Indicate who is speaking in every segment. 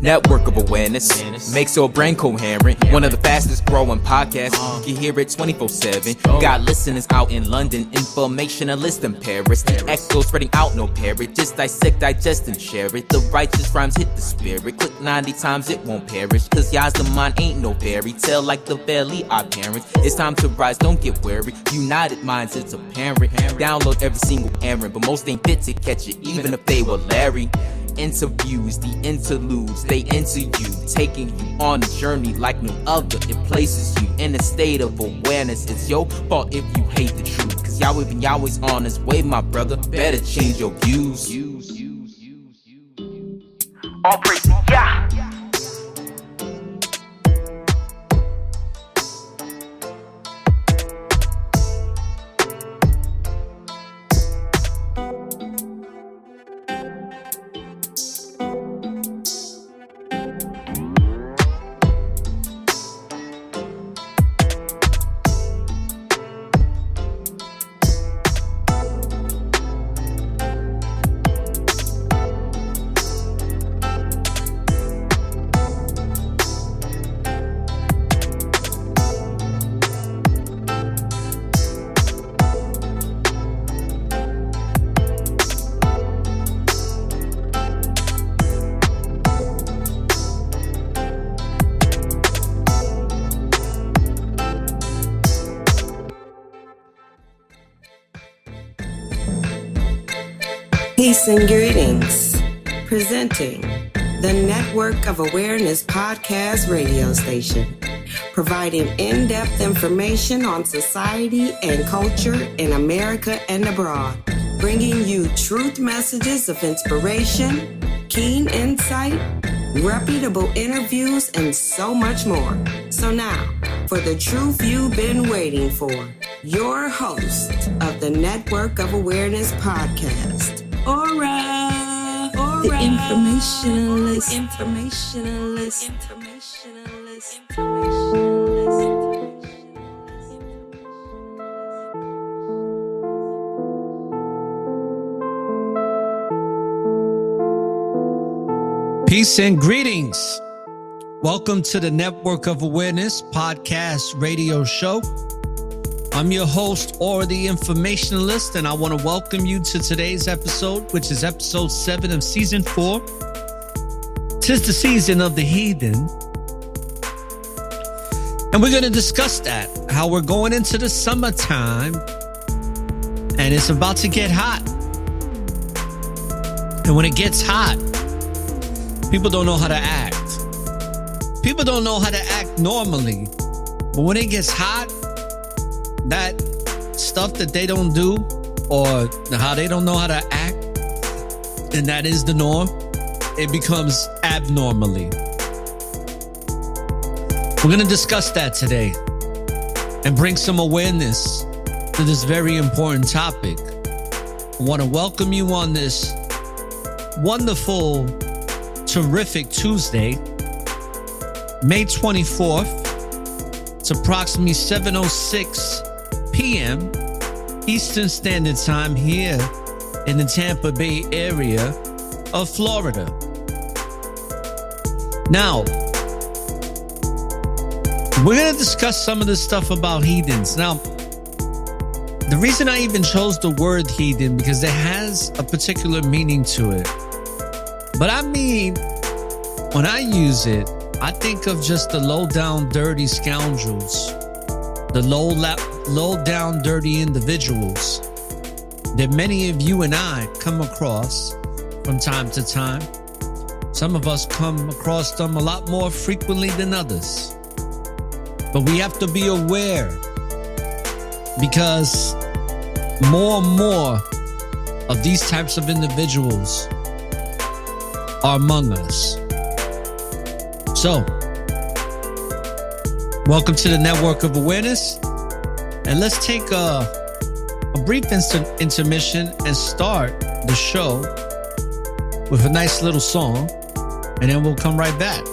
Speaker 1: Network of awareness makes your brain coherent. One of the fastest growing podcasts. You can hear it 24/7. Got listeners out in London, informationalists in Paris. The echo spreading out, no parrot. Just dissect, digest, and share it. The righteous rhymes hit the spirit. Click 90 times, it won't perish. Cause y'all's the mind ain't no fairy tale like the valley our parents. It's time to rise, don't get weary. United minds, it's apparent. Download every single errand, but most ain't fit to catch it, even if they were Larry. Interviews, the interludes, they enter you, taking you on a journey like no other. It places you in a state of awareness. It's your fault if you hate the truth, cause Yahweh's on his way, my brother. Better change your views. All praise, yeah.
Speaker 2: Peace and greetings. Presenting the Network of Awareness podcast radio station, providing in-depth information on society and culture in America and abroad, bringing you truth messages of inspiration, keen insight, reputable interviews, and so much more. So now, for the truth you've been waiting for, your host of the Network of Awareness podcast, Aura, the informationalist.
Speaker 3: Peace and greetings. Welcome to the Network of Awareness podcast radio show. I'm your host, or the informationalist, and I want to welcome you to today's episode, which is episode 7 of season 4. 'Tis the season of the Heathen. And we're going to discuss that, how we're going into the summertime, and it's about to get hot. And when it gets hot, people don't know how to act. People don't know how to act normally. But when it gets hot, that stuff that they don't do, or how they don't know how to act, and that is the norm, it becomes abnormally. We're going to discuss that today and bring some awareness to this very important topic. I want to welcome you on this wonderful, terrific Tuesday, May 24th. It's approximately 7:06 p.m. Eastern Standard Time here in the Tampa Bay area of Florida. Now, we're going to discuss some of the stuff about heathens. Now, the reason I even chose the word heathen, because it has a particular meaning to it. But I mean, when I use it, I think of just the low down, dirty scoundrels, the low down, dirty individuals that many of you and I come across from time to time. Some of us come across them a lot more frequently than others. But we have to be aware, because more and more of these types of individuals are among us. So, welcome to the Network of Awareness, and let's take a brief intermission and start the show with a nice little song, and then we'll come right back.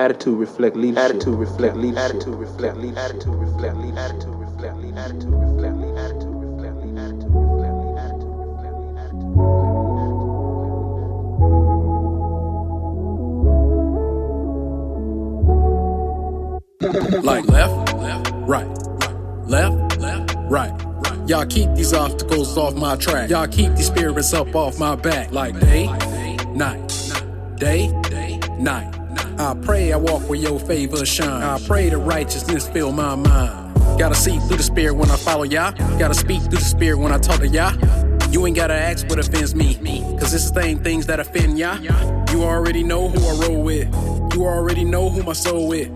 Speaker 4: Attitude reflect leadership. Attitude reflect leadership. Attitude reflect leadership. Attitude reflect leadership. Attitude reflect leadership. Attitude reflect leadership. Attitude reflect leadership.
Speaker 5: Like left, right, left, right. Y'all keep these obstacles off my track. Y'all keep these spirits up off my back. Like day, night, day, night. I pray I walk where your favor shine. I pray the righteousness fill my mind. Gotta see through the spirit when I follow y'all. Gotta speak through the spirit when I talk to y'all. You ain't gotta ask what offends me, cause it's the same things that offend y'all. You already know who I roll with. You already know who my soul with.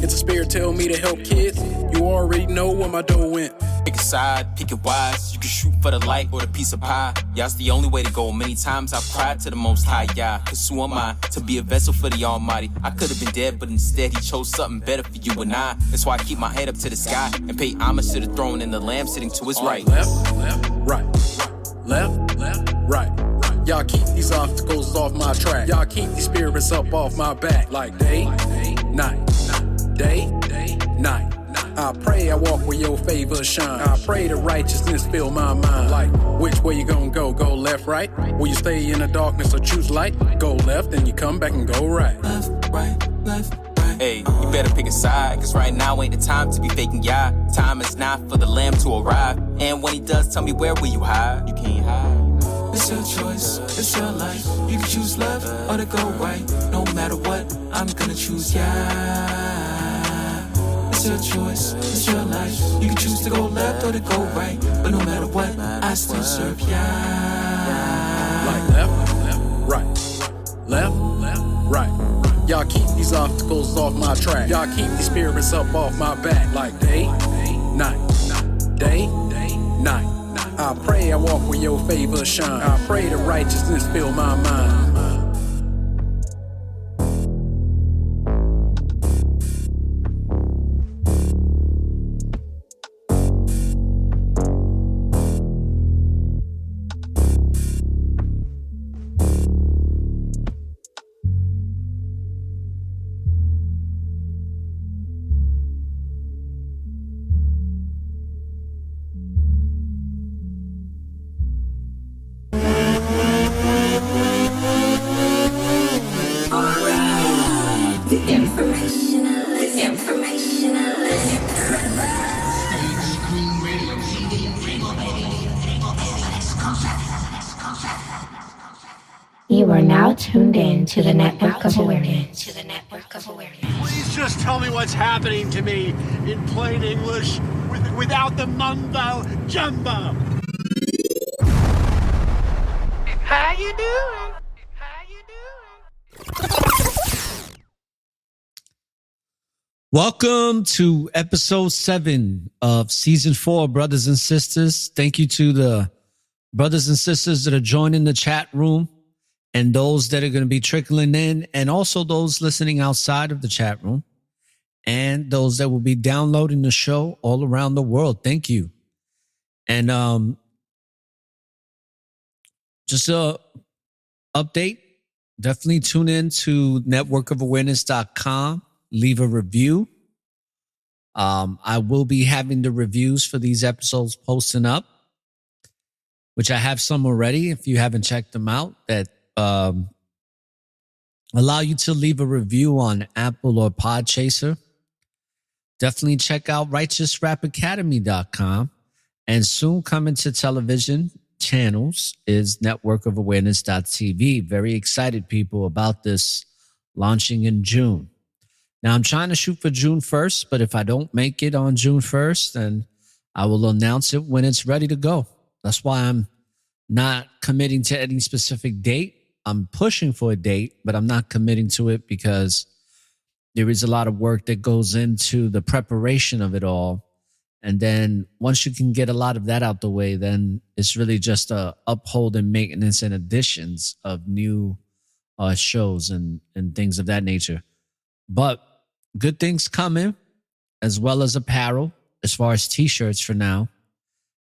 Speaker 5: It's a spirit tell me to help kids. You already know where my dough went.
Speaker 1: Pick a side, pick it wise. You can shoot for the light or the piece of pie. Y'all's the only way to go. Many times I've cried to the Most High, Yah. Cause who am I to be a vessel for the Almighty? I could have been dead, but instead He chose something better for you and I. That's why I keep my head up to the sky and pay homage to the throne and the Lamb sitting to His right.
Speaker 5: Left, right, left, right. Y'all keep these obstacles off my track. Y'all keep these spirits up off my back. Like day, night, day, night. I pray I walk where your favor shine. I pray the righteousness fill my mind. Like, which way you gonna go? Go left, right? Will you stay in the darkness or choose light? Go left, then you come back and go right.
Speaker 1: Left, right, left, right. Hey, you better pick a side, cause right now ain't the time to be faking Yah. Time is not for the Lamb to arrive. And when He does, tell me where will you hide? You can't hide. It's your choice, it's your life. You can choose left or to go right. No matter what, I'm gonna choose Yah. It's your choice, it's your life. You can choose to go left or to go right. But no matter what, I still serve Yah.
Speaker 5: Like left, right, right. Y'all keep these obstacles off my track. Y'all keep these spirits up off my back. Like day, night, day, night. I pray I walk where your favor shine. I pray the righteousness fill my mind.
Speaker 6: You are now tuned in to the Network of Awareness.
Speaker 7: Please just tell me what's happening to me in plain English without the mumbo jumbo. How you doing?
Speaker 3: Welcome to episode 7 of season 4, brothers and sisters. Thank you to the brothers and sisters that are joining the chat room and those that are going to be trickling in, and also those listening outside of the chat room and those that will be downloading the show all around the world. Thank you. And just a update, definitely tune in to networkofawareness.com. Leave a review. I will be having the reviews for these episodes posting up, which I have some already. If you haven't checked them out, that allow you to leave a review on Apple or Podchaser. Definitely check out righteousrapacademy.com, and soon coming to television channels is networkofawareness.tv. Very excited, people, about this launching in June. Now, I'm trying to shoot for June 1st, but if I don't make it on June 1st, then I will announce it when it's ready to go. That's why I'm not committing to any specific date. I'm pushing for a date, but I'm not committing to it because there is a lot of work that goes into the preparation of it all. And then once you can get a lot of that out the way, then it's really just uphold and maintenance and additions of new shows and things of that nature. But good things coming, as well as apparel, as far as t-shirts for now.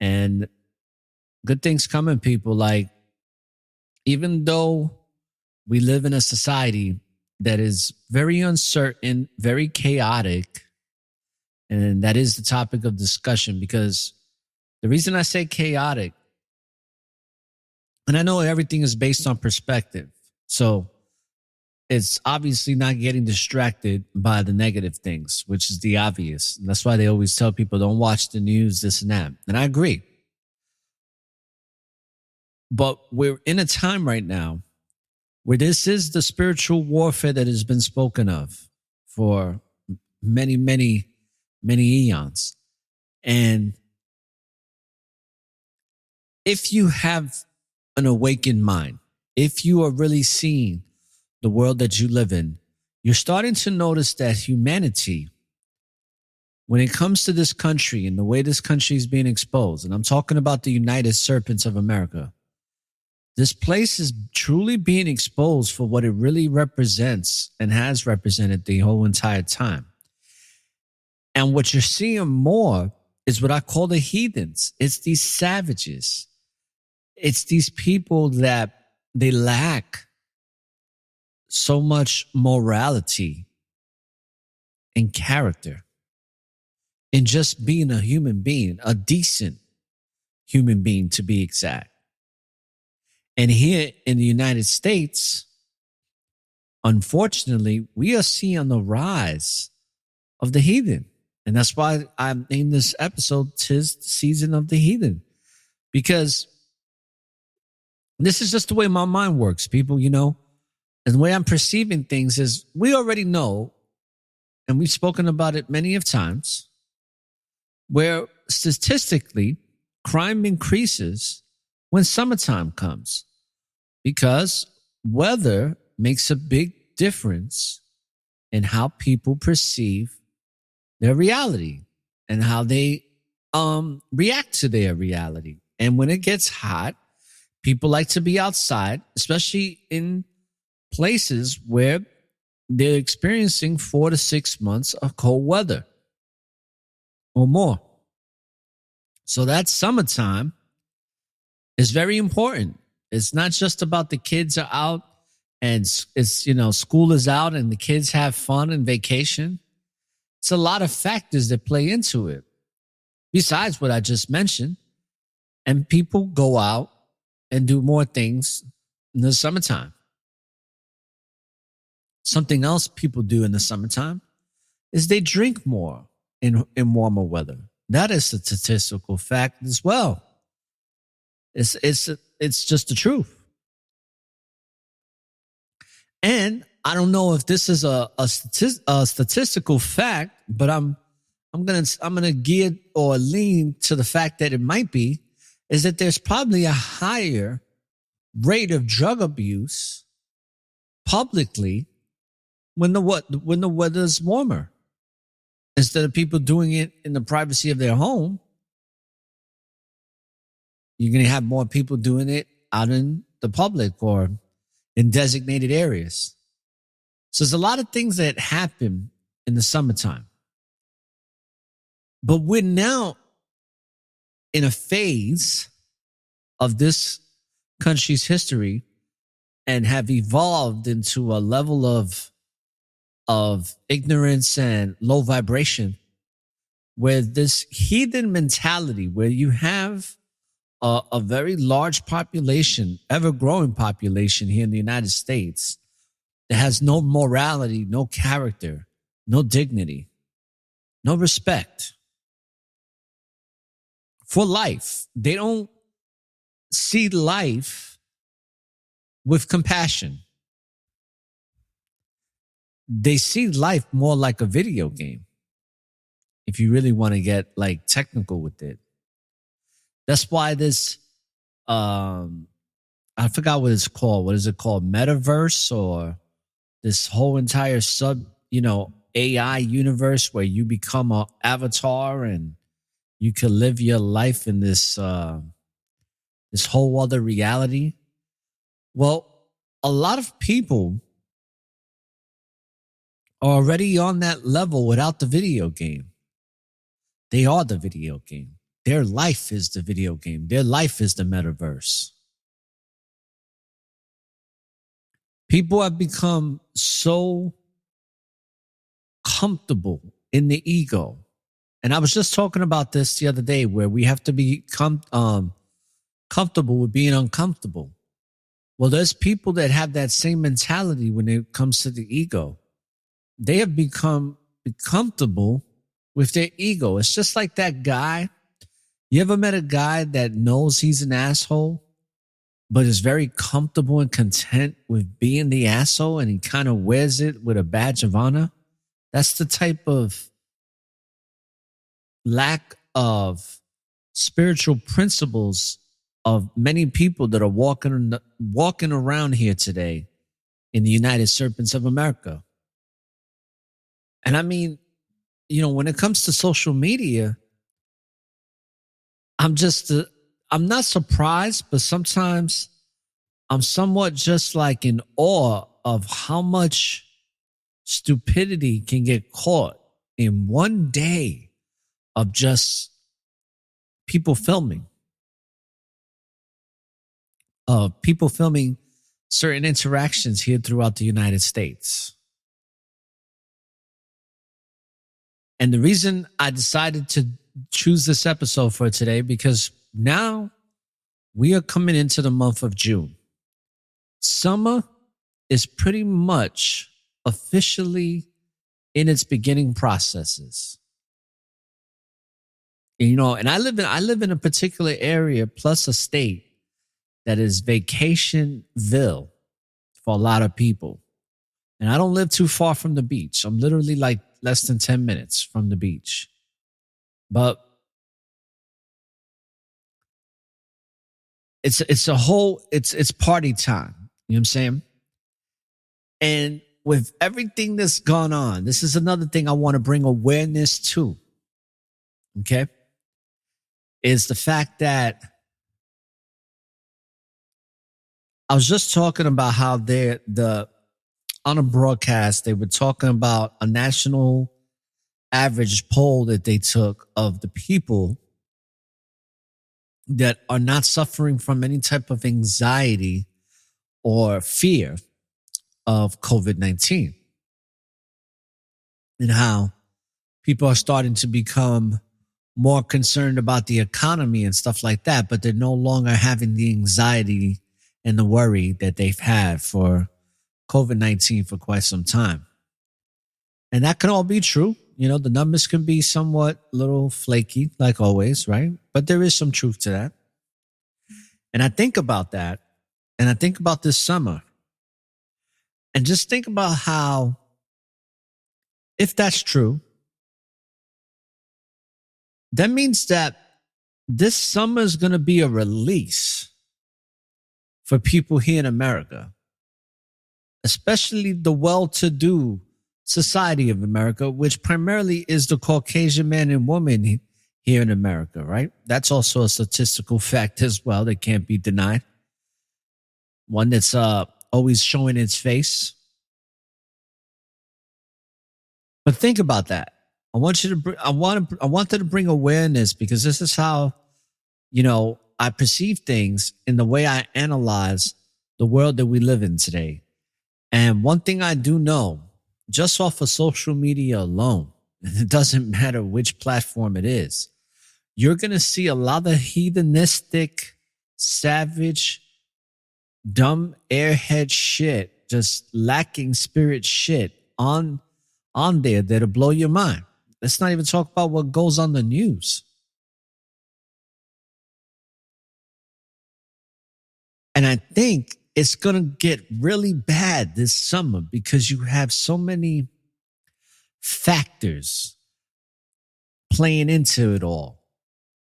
Speaker 3: And good things coming, people. Like, even though we live in a society that is very uncertain, very chaotic. And that is the topic of discussion, because the reason I say chaotic, and I know everything is based on perspective. So it's obviously not getting distracted by the negative things, which is the obvious. And that's why they always tell people don't watch the news, this and that. And I agree. But we're in a time right now where this is the spiritual warfare that has been spoken of for many, many, many eons. And if you have an awakened mind, if you are really seeing the world that you live in, you're starting to notice that humanity, when it comes to this country and the way this country is being exposed, and I'm talking about the United Serpents of America, this place is truly being exposed for what it really represents and has represented the whole entire time. And what you're seeing more is what I call the heathens. It's these savages. It's these people that they lack so much morality and character in just being a human being, a decent human being to be exact. And here in the United States, unfortunately, we are seeing the rise of the heathen. And that's why I named this episode "'Tis the Season of the Heathen." Because this is just the way my mind works, people, you know. And the way I'm perceiving things is we already know, and we've spoken about it many of times, where statistically crime increases when summertime comes, because weather makes a big difference in how people perceive their reality and how they react to their reality. And when it gets hot, people like to be outside, especially in places where they're experiencing 4 to 6 months of cold weather or more. So that summertime is very important. It's not just about the kids are out and it's, you know, school is out and the kids have fun and vacation. It's a lot of factors that play into it, besides what I just mentioned. And people go out and do more things in the summertime. Something else people do in the summertime is they drink more in warmer weather. That is a statistical fact as well. It's just the truth. And I don't know if this is a statistical fact, but I'm gonna gear or lean to the fact that it might be, is that there's probably a higher rate of drug abuse publicly when the weather's warmer, instead of people doing it in the privacy of their home. You're going to have more people doing it out in the public or in designated areas. So there's a lot of things that happen in the summertime. But we're now in a phase of this country's history and have evolved into a level of ignorance and low vibration, where this heathen mentality, where you have a very large population, ever-growing population here in the United States that has no morality, no character, no dignity, no respect for life. They don't see life with compassion. They see life more like a video game, if you really want to get like technical with it. That's why this, I forgot what it's called. What is it called? Metaverse, or this whole entire AI universe where you become an avatar and you can live your life in this whole other reality. Well, a lot of people are already on that level without the video game. They are the video game. Their life is the video game. Their life is the metaverse. People have become so comfortable in the ego. And I was just talking about this the other day, where we have to be comfortable with being uncomfortable. Well, there's people that have that same mentality when it comes to the ego. They have become comfortable with their ego. It's just like that guy. You ever met a guy that knows he's an asshole, but is very comfortable and content with being the asshole, and he kind of wears it with a badge of honor? That's the type of lack of spiritual principles of many people that are walking around here today in the United Serpents of America. And I mean, when it comes to social media, I'm not surprised, but sometimes I'm somewhat just like in awe of how much stupidity can get caught in one day of just people filming. People filming certain interactions here throughout the United States. And the reason I decided to choose this episode for today, because now we are coming into the month of June. Summer is pretty much officially in its beginning processes. And I live in a particular area plus a state that is vacationville for a lot of people. And I don't live too far from the beach. I'm literally like less than 10 minutes from the beach. But it's party time. You know what I'm saying? And with everything that's gone on, this is another thing I want to bring awareness to. Okay? Is the fact that I was just talking about how on a broadcast, they were talking about a national average poll that they took of the people that are not suffering from any type of anxiety or fear of COVID-19, and how people are starting to become more concerned about the economy and stuff like that, but they're no longer having the anxiety and the worry that they've had for COVID-19 for quite some time. And that can all be true. The numbers can be somewhat little flaky, like always, right? But there is some truth to that. And I think about that, and I think about this summer, and just think about how, if that's true, that means that this summer is going to be a release for people here in America, especially the well-to-do society of America, which primarily is the Caucasian man and woman here in America, right? That's also a statistical fact as well that can't be denied. One that's always showing its face. But think about that. I wanted to bring awareness, because this is how, I perceive things in the way I analyze the world that we live in today. And one thing I do know, just off of social media alone, and it doesn't matter which platform it is, you're going to see a lot of heathenistic, savage, dumb, airhead shit, just lacking spirit shit on there that'll blow your mind. Let's not even talk about what goes on the news. And I think it's going to get really bad this summer because you have so many factors playing into it all.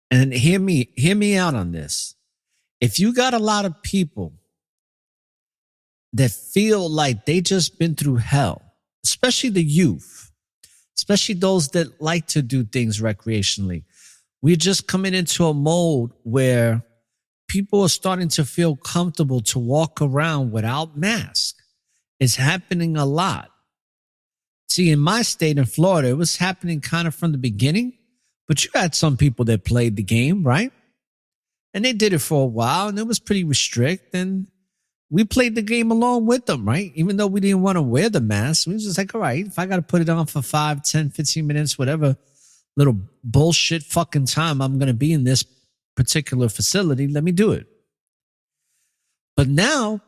Speaker 3: And hear me out on this. If you got a lot of people that feel like they just been through hell, especially the youth, especially those that like to do things recreationally, we're just coming into a mode where people are starting to feel comfortable to walk around without masks. It's happening a lot. See, in my state, in Florida, it was happening kind of from the beginning, but you got some people that played the game, right? And they did it for a while, and it was pretty restrict. And we played the game along with them, right? Even though we didn't want to wear the mask, we was just like, all right, if I got to put it on for 5, 10, 15 minutes, whatever little bullshit fucking time I'm going to be in this particular facility, let me do it. But now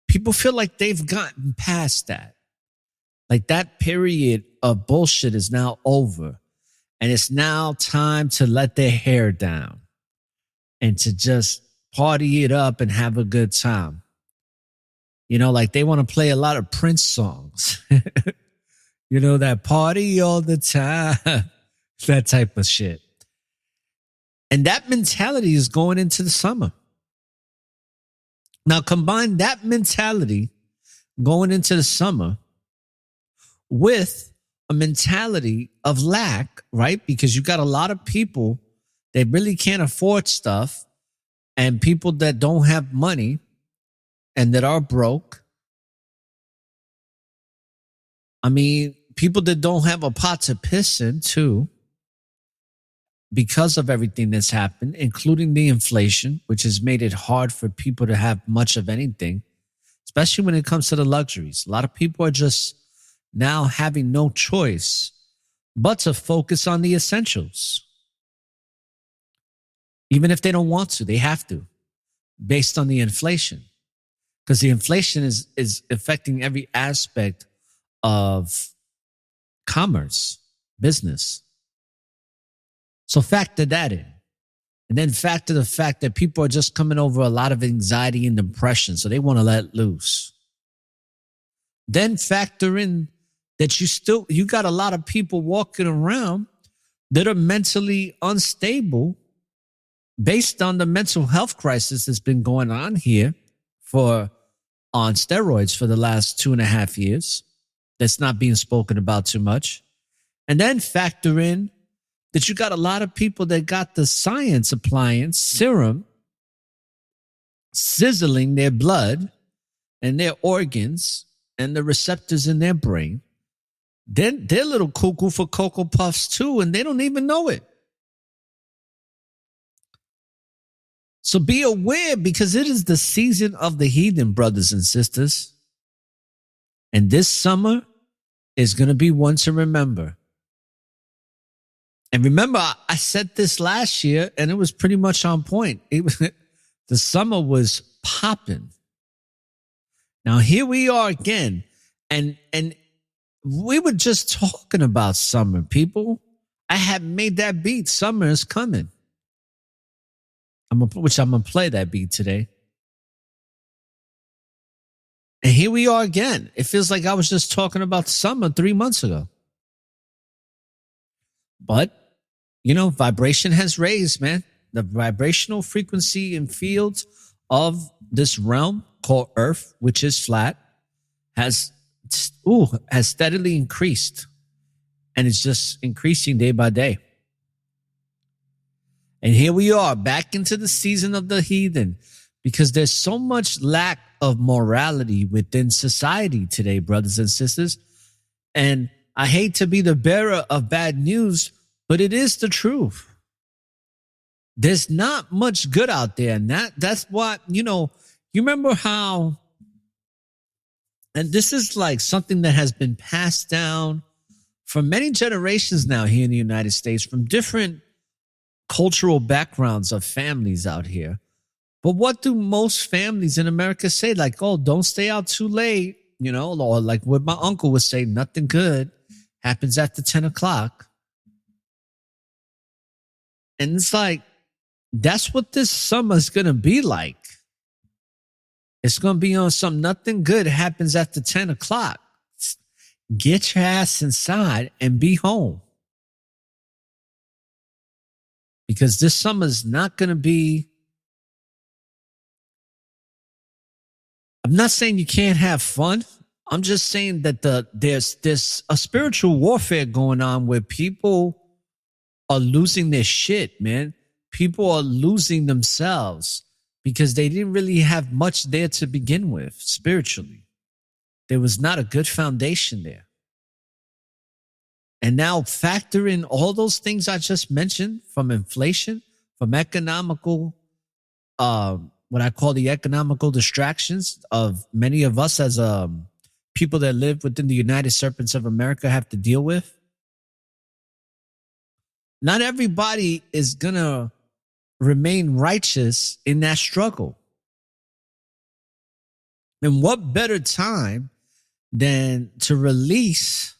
Speaker 3: people feel like they've gotten past that. Like that period of bullshit is now over. And it's now time to let their hair down and to just party it up and have a good time. You know, like they want to play a lot of Prince songs. You know, that party all the time, that type of shit. And that mentality is going into the summer. Now, combine that mentality going into the summer with a mentality of lack, right? Because you got a lot of people that really can't afford stuff and people that don't have money and that are broke. I mean, people that don't have a pot to piss in too, because of everything that's happened, including the inflation, which has made it hard for people to have much of anything, especially when it comes to the luxuries. A lot of people are just now having no choice but to focus on the essentials. Even if they don't want to, they have to, based on the inflation. Because the inflation is affecting every aspect of commerce, business. So factor that in. And then factor the fact that people are just coming over a lot of anxiety and depression, so they want to let loose. Then factor in that you got a lot of people walking around that are mentally unstable based on the mental health crisis that's been going on here on steroids for the last 2.5 years. That's not being spoken about too much. And then factor in that you got a lot of people that got the science appliance serum sizzling their blood and their organs and the receptors in their brain. Then they're little cuckoo for Cocoa Puffs too, and they don't even know it. So be aware, because it is the season of the heathen, brothers and sisters. And this summer is going to be one to remember. And remember, I said this last year, and it was pretty much on point. The summer was popping. Now, here we are again. And we were just talking about summer, people. I had made that beat. Summer is coming. Which I'm going to play that beat today. And here we are again. It feels like I was just talking about summer 3 months ago. But, you know, vibration has raised, man. The vibrational frequency and fields of this realm called Earth, which is flat, has steadily increased. And it's just increasing day by day. And here we are back into the season of the heathen, because there's so much lack of morality within society today, brothers and sisters. And I hate to be the bearer of bad news, but it is the truth. There's not much good out there. And that's what, you remember how, and this is like something that has been passed down for many generations now here in the United States from different cultural backgrounds of families out here. But what do most families in America say? Like, oh, don't stay out too late, or like what my uncle would say, nothing good happens after 10 o'clock. And it's like, that's what this summer is going to be like. It's going to be on some nothing good happens after 10 o'clock. Get your ass inside and be home. Because this summer is not going to be, I'm not saying you can't have fun. I'm just saying that there's a spiritual warfare going on where people are losing their shit, man. People are losing themselves because they didn't really have much there to begin with spiritually. There was not a good foundation there. And now factor in all those things I just mentioned, from inflation, from economical what I call the economical distractions of many of us as people that live within the United Serpents of America have to deal with. Not everybody is going to remain righteous in that struggle. And what better time than to release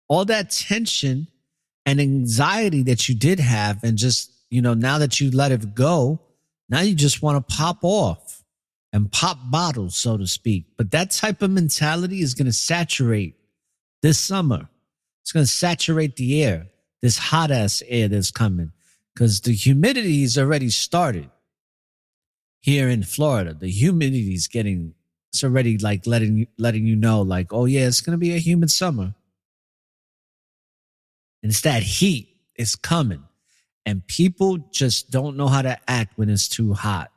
Speaker 3: all that tension and anxiety that you did have, and just, now that you let it go, now you just want to pop off and pop bottles, so to speak. But that type of mentality is going to saturate this summer. It's going to saturate the air, this hot ass air that's coming, because the humidity is already started here in Florida. The humidity is it's already like letting you know, like, oh yeah, it's going to be a humid summer. And it's that heat. It's coming. And people just don't know how to act when it's too hot.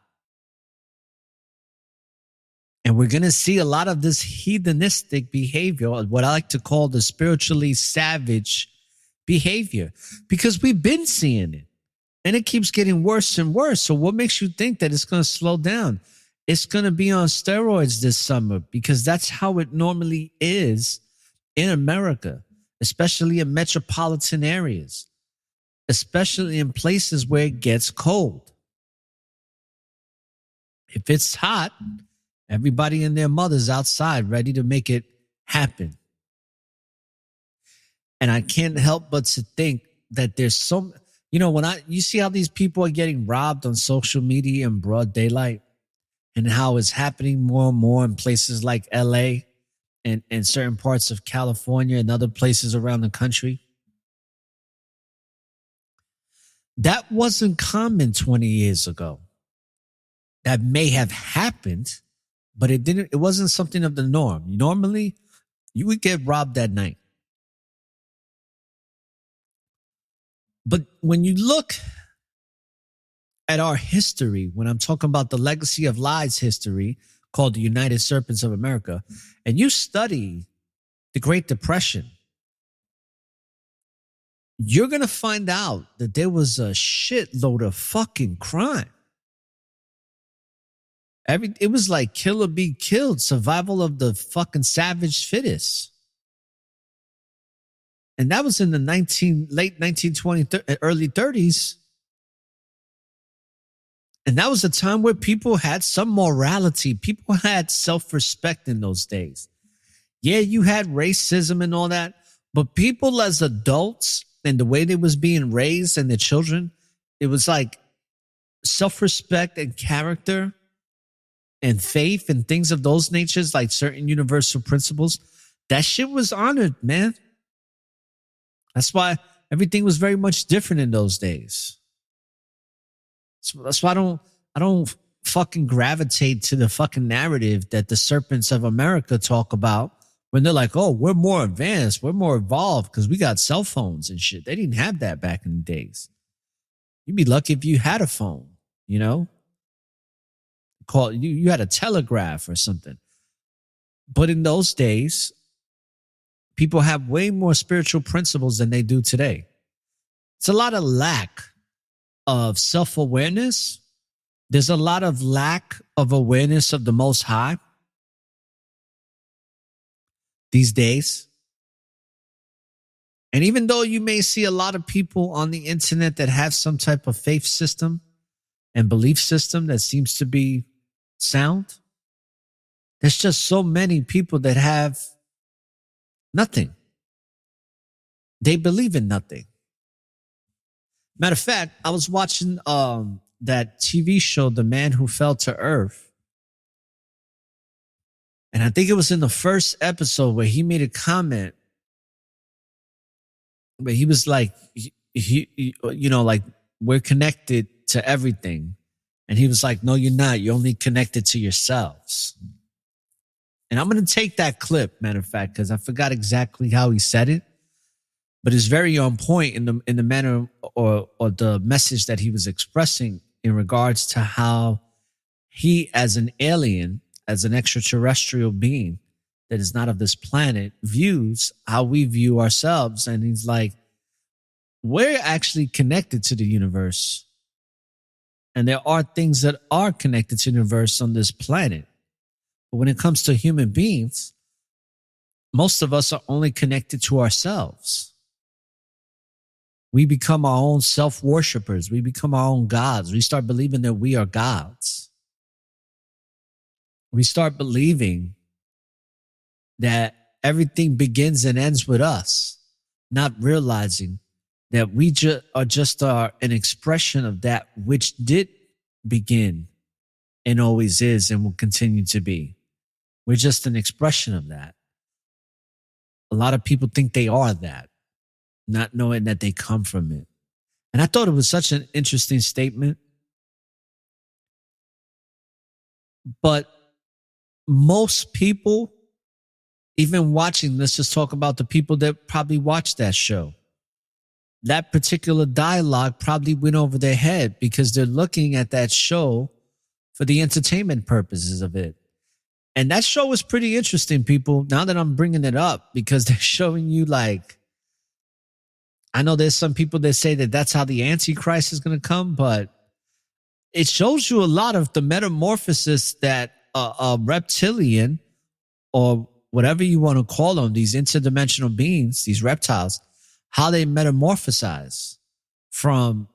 Speaker 3: And we're going to see a lot of this heathenistic behavior, what I like to call the spiritually savage behavior, because we've been seeing it and it keeps getting worse and worse. So what makes you think that it's going to slow down? It's going to be on steroids this summer, because that's how it normally is in America, especially in metropolitan areas, especially in places where it gets cold. If it's hot, everybody and their mother's outside ready to make it happen. And I can't help but to think that there's some, you see how these people are getting robbed on social media in broad daylight, and how it's happening more and more in places like LA and certain parts of California and other places around the country. That wasn't common 20 years ago. That may have happened, but it wasn't something of the norm. Normally, you would get robbed that night. But when you look at our history, when I'm talking about the legacy of lies history called the United Serpents of America, and you study the Great Depression, you're going to find out that there was a shitload of fucking crime. It was like kill or be killed, survival of the fucking savage fittest. And that was in the late 1920s, early 30s. And that was a time where people had some morality. People had self-respect in those days. Yeah, you had racism and all that, but people as adults and the way they was being raised and their children, it was like self-respect and character and faith and things of those natures, like certain universal principles. That shit was honored, man. That's why everything was very much different in those days. So that's why I don't fucking gravitate to the fucking narrative that the serpents of America talk about when they're like, oh, we're more advanced, we're more evolved because we got cell phones and shit. They didn't have that back in the days. You'd be lucky if you had a phone, you had a telegraph or something. But in those days, people have way more spiritual principles than they do today. It's a lot of lack of self-awareness. There's a lot of lack of awareness of the Most High these days. And even though you may see a lot of people on the internet that have some type of faith system and belief system that seems to be sound, there's just so many people that have nothing. They believe in nothing. Matter of fact, I was watching that TV show, The Man Who Fell to Earth. And I think it was in the first episode where he made a comment, but he was like, like, we're connected to everything. And he was like, no, you're not. You're only connected to yourselves. And I'm going to take that clip, matter of fact, because I forgot exactly how he said it, but it's very on point in the manner or the message that he was expressing in regards to how he, as an alien, as an extraterrestrial being that is not of this planet, views how we view ourselves. And he's like, we're actually connected to the universe. And there are things that are connected to the universe on this planet. But when it comes to human beings, most of us are only connected to ourselves. We become our own self-worshipers. We become our own gods. We start believing that we are gods. We start believing that everything begins and ends with us, not realizing that we are just an expression of that which did begin and always is and will continue to be. We're just an expression of that. A lot of people think they are that, not knowing that they come from it. And I thought it was such an interesting statement. But most people, even watching, let's just talk about the people that probably watched that show. That particular dialogue probably went over their head because they're looking at that show for the entertainment purposes of it. And that show was pretty interesting, people, now that I'm bringing it up, because they're showing you like, I know there's some people that say that that's how the Antichrist is going to come, but it shows you a lot of the metamorphosis that a reptilian or whatever you want to call them, these interdimensional beings, these reptiles, how they metamorphosize from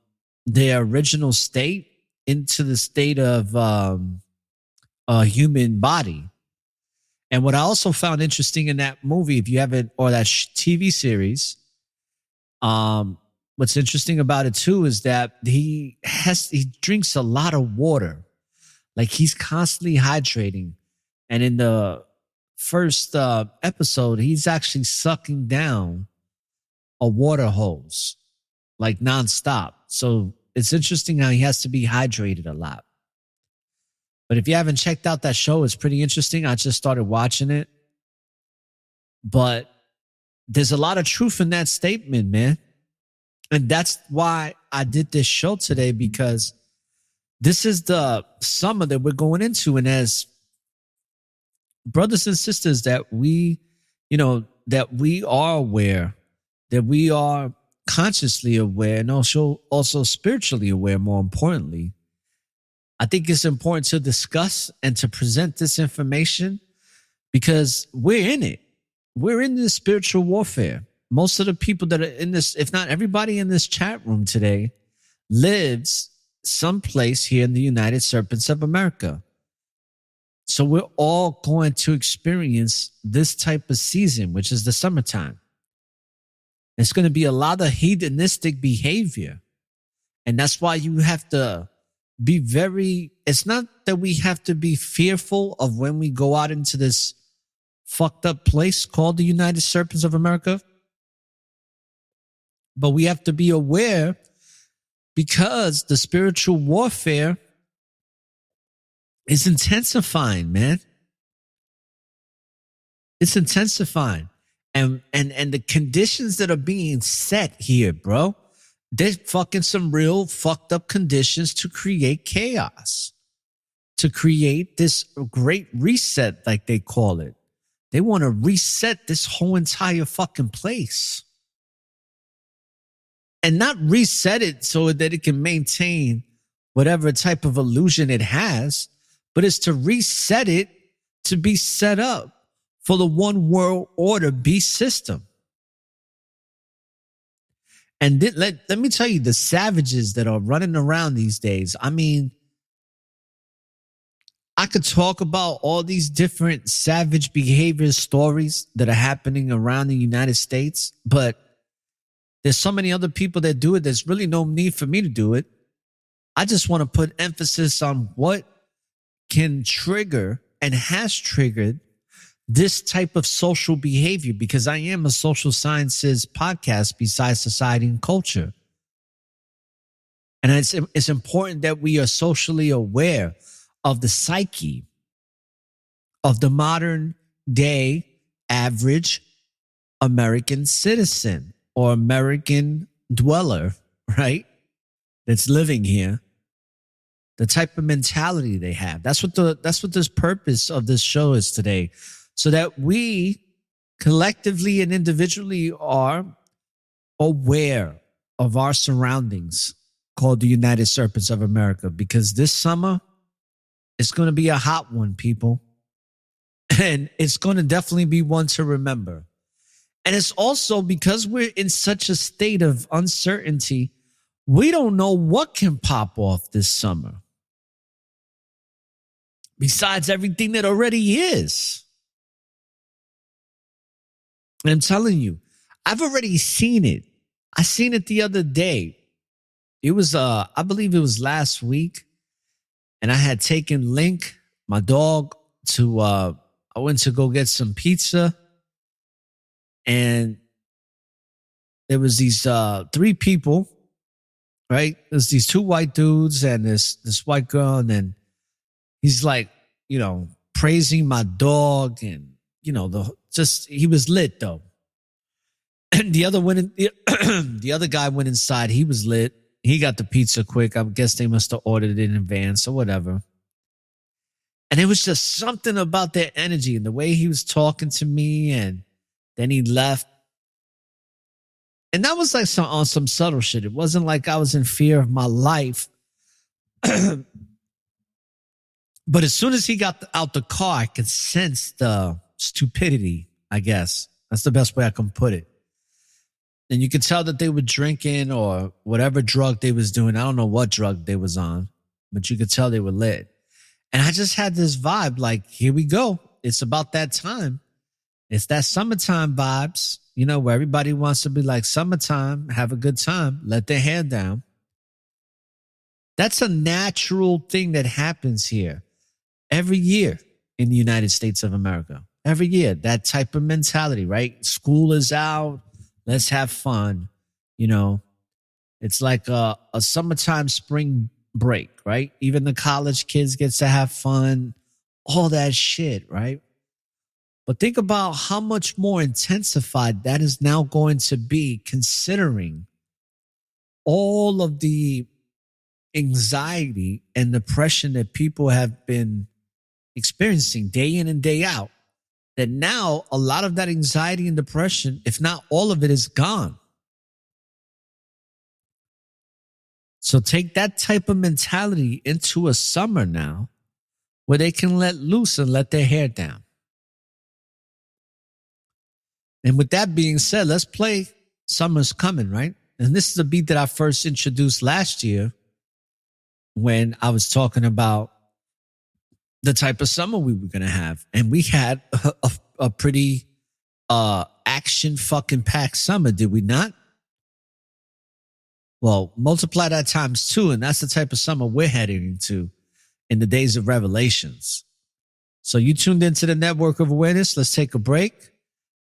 Speaker 3: their original state into the state of a human body. And what I also found interesting in that movie, if you haven't, or that TV series, what's interesting about it too is that he drinks a lot of water. Like he's constantly hydrating. And in the first episode, he's actually sucking down a water hose, like nonstop. So it's interesting how he has to be hydrated a lot. But if you haven't checked out that show, it's pretty interesting. I just started watching it. But there's a lot of truth in that statement, man. And that's why I did this show today, because this is the summer that we're going into. And as brothers and sisters that we are aware, that we are consciously aware, and also spiritually aware, more importantly, I think it's important to discuss and to present this information because we're in it. We're in this spiritual warfare. Most of the people that are in this, if not everybody in this chat room today, lives someplace here in the United Serpents of America. So we're all going to experience this type of season, which is the summertime. It's going to be a lot of hedonistic behavior. And that's why you have to be it's not that we have to be fearful of when we go out into this fucked up place called the United Serpents of America, but we have to be aware because the spiritual warfare is intensifying, man. It's intensifying. And the conditions that are being set here, bro, there's fucking some real fucked up conditions to create chaos, to create this great reset, like they call it. They want to reset this whole entire fucking place. And not reset it so that it can maintain whatever type of illusion it has, but it's to reset it to be set up for the one world order beast system. And let me tell you, the savages that are running around these days, I mean, I could talk about all these different savage behavior stories that are happening around the United States, but there's so many other people that do it. There's really no need for me to do it. I just want to put emphasis on what can trigger and has triggered this type of social behavior, because I am a social sciences podcast besides society and culture. And it's important that we are socially aware of the psyche of the modern day average American citizen or American dweller, right? That's living here. The type of mentality they have. That's what this purpose of this show is today. So that we collectively and individually are aware of our surroundings called the United Serpents of America, because this summer it's going to be a hot one, people. And it's going to definitely be one to remember. And it's also because we're in such a state of uncertainty, we don't know what can pop off this summer. Besides everything that already is. And I'm telling you, I've already seen it. I seen it the other day. It was, I believe it was last week. And I had taken Link, my dog, to, I went to go get some pizza. And there was these 3 people, right? There's these 2 white dudes and this white girl. And then he's like, you know, praising my dog. And, you know, he was lit though. And the other guy went inside. He was lit. He got the pizza quick. I guess they must have ordered it in advance or whatever. And it was just something about their energy and the way he was talking to me. And then he left. And that was like on some subtle shit. It wasn't like I was in fear of my life. But as soon as he got out the car, I could sense the stupidity, I guess. That's the best way I can put it. And you could tell that they were drinking or whatever drug they was doing. I don't know what drug they was on, but you could tell they were lit. And I just had this vibe like, here we go. It's about that time. It's that summertime vibes, you know, where everybody wants to be like summertime, have a good time, let their hair down. That's a natural thing that happens here every year in the United States of America. Every year, that type of mentality, right? School is out. Let's have fun. You know, it's like a summertime spring break, right? Even the college kids gets to have fun, all that shit, right? But think about how much more intensified that is now going to be, considering all of the anxiety and depression that people have been experiencing day in and day out. That now a lot of that anxiety and depression, if not all of it, is gone. So take that type of mentality into a summer now where they can let loose and let their hair down. And with that being said, let's play Summer's Coming, right? And this is a beat that I first introduced last year when I was talking about the type of summer we were going to have. And we had a pretty action fucking packed summer, did we not? Well, multiply that times 2, and that's the type of summer we're heading into in the days of Revelations. So you tuned into the Network of Awareness. Let's take a break.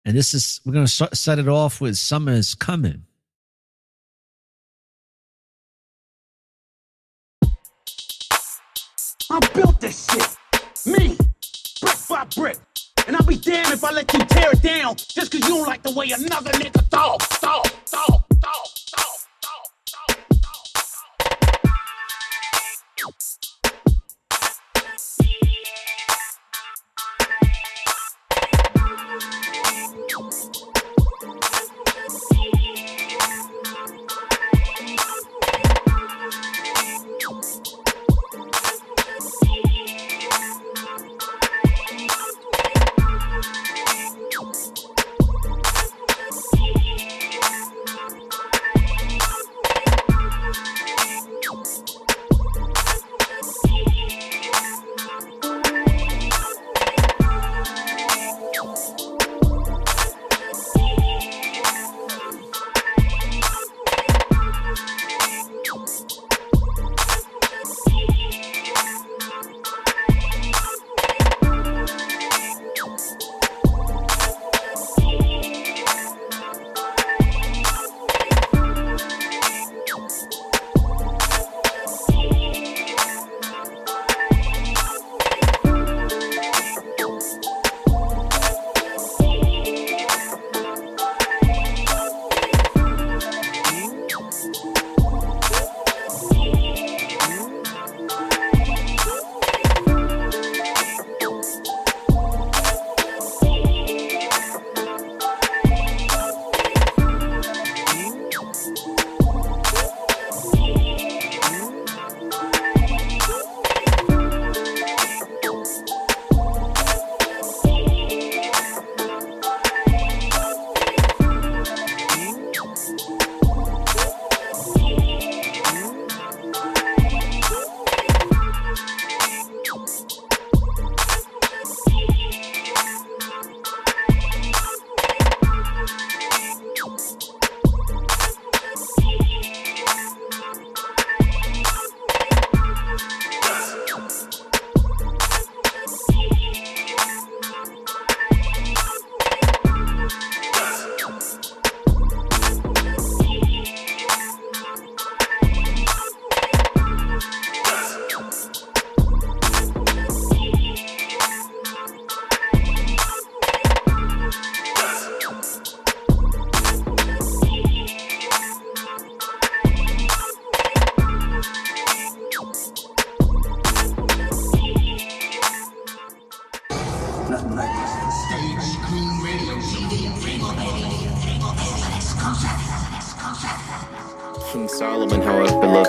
Speaker 3: And we're going to set it off with Summer is Coming.
Speaker 8: I built this shit. Me. Brick by brick. And I'll be damned if I let you tear it down just cause you don't like the way another nigga talk.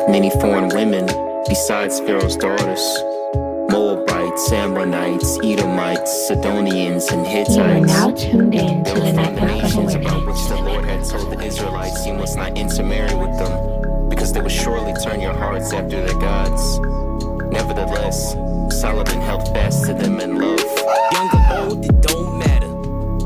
Speaker 9: Many foreign women, besides Pharaoh's daughters. Moabites, Ammonites, Edomites, Sidonians, and Hittites.
Speaker 6: You are now tuned in to the network of
Speaker 9: nations about
Speaker 6: awareness.
Speaker 9: which the Lord had told the Israelites, you must not intermarry with them, because they would surely turn your hearts after their gods. Nevertheless, Solomon held fast to them in love.
Speaker 1: Young or old, it don't matter.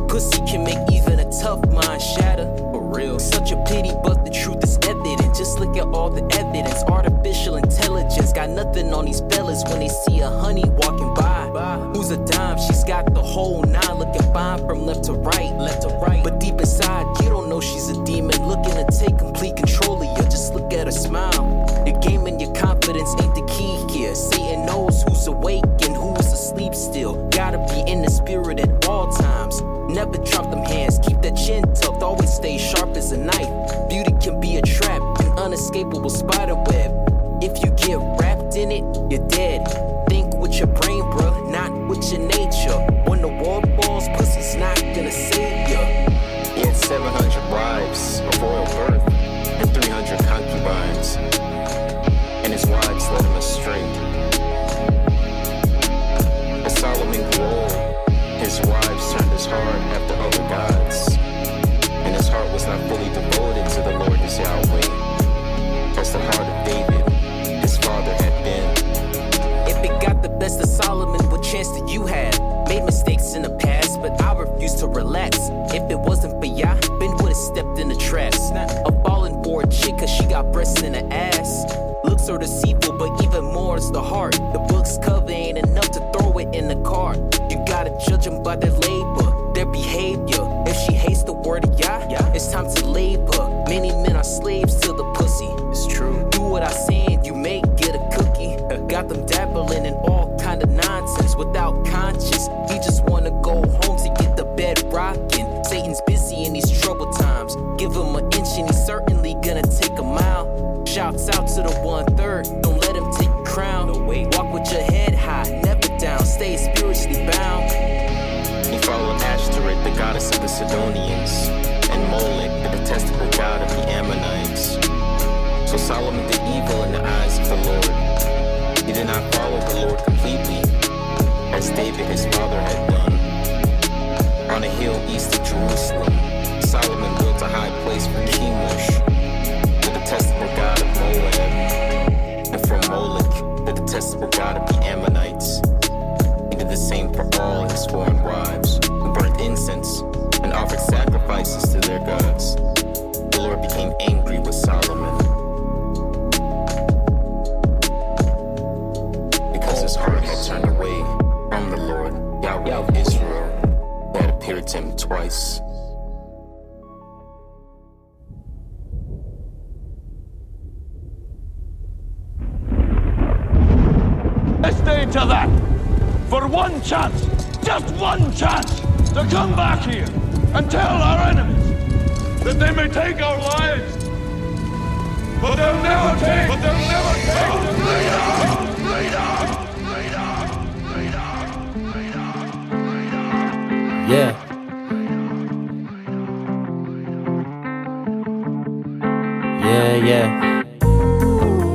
Speaker 1: Pussy can make even a tough mind shatter. For real. Such a pity, but the truth is evident. Just look at all the evidence. Artificial intelligence got nothing on these fellas when they see a honey walking by. Who's a dime? She's got the whole nine, looking fine from left to right. But deep inside, you don't know she's a demon looking to take complete control of you. Just look at her smile. Your game and your confidence ain't the key here. Satan knows who's awake and who's asleep still. Gotta be in the spirit at all times. Never drop them hands, keep that chin tucked, always stay sharp as a knife. Beauty can be a trap, an unescapable spider web. If you get wrapped in it, you're dead. Think with your brain, bruh, not with your nature. When the war falls, pussy's not gonna save ya.
Speaker 9: He had 700 wives of royal birth and 300 concubines, and his wives led him astray. As Solomon grew old, his wives turned his heart after other gods, and his heart was not fully devoted to the Lord his Yahweh, as the heart of David, his father, had been.
Speaker 1: If it got the best of Solomon, what chance did you have? Made mistakes in the past, but I refuse to relax. If it wasn't for Yah, Ben would've stepped in the traps. I'm falling for a chick cause she got breasts in her ass. Looks are deceitful, but even more is the heart. The book's cover ain't enough to throw it in the cart. You gotta judge them by their labor, their behavior. If she hates the word of Yah, it's time to labor. Many men are slaves to the pussy. It's true. Do what I say and you may get a cookie. Got them dabbling in all kind of nonsense without conscience. He just wanna go home to get the bed rocking. Satan's busy in these troubled times. Give him an inch and he's certainly gonna take a mile. Shouts out to the 1/3. Don't let him take your crown. Walk with your head high, never down. Stay spiritually bound.
Speaker 9: He followed Ashtoreth, the goddess of the Sidonians, and Molech, the detestable god of the Ammonites. So Solomon did evil in the eyes of the Lord. He did not follow the Lord completely, as David his father had done. On a hill east of Jerusalem, Solomon built a high place for Chemosh, the detestable god of Moab, and for Molech, the detestable god of the Ammonites. He did the same for all his foreign wives, who burnt incense and offered sacrifices to their gods. The Lord became angry with Solomon, because his heart had turned away from the Lord, Yahweh of Israel, who had appeared to him twice.
Speaker 8: Stay to that. For one chance, just one chance, to come back here and tell our enemies that they may take our lives, but they'll never take our freedom.
Speaker 10: Yeah.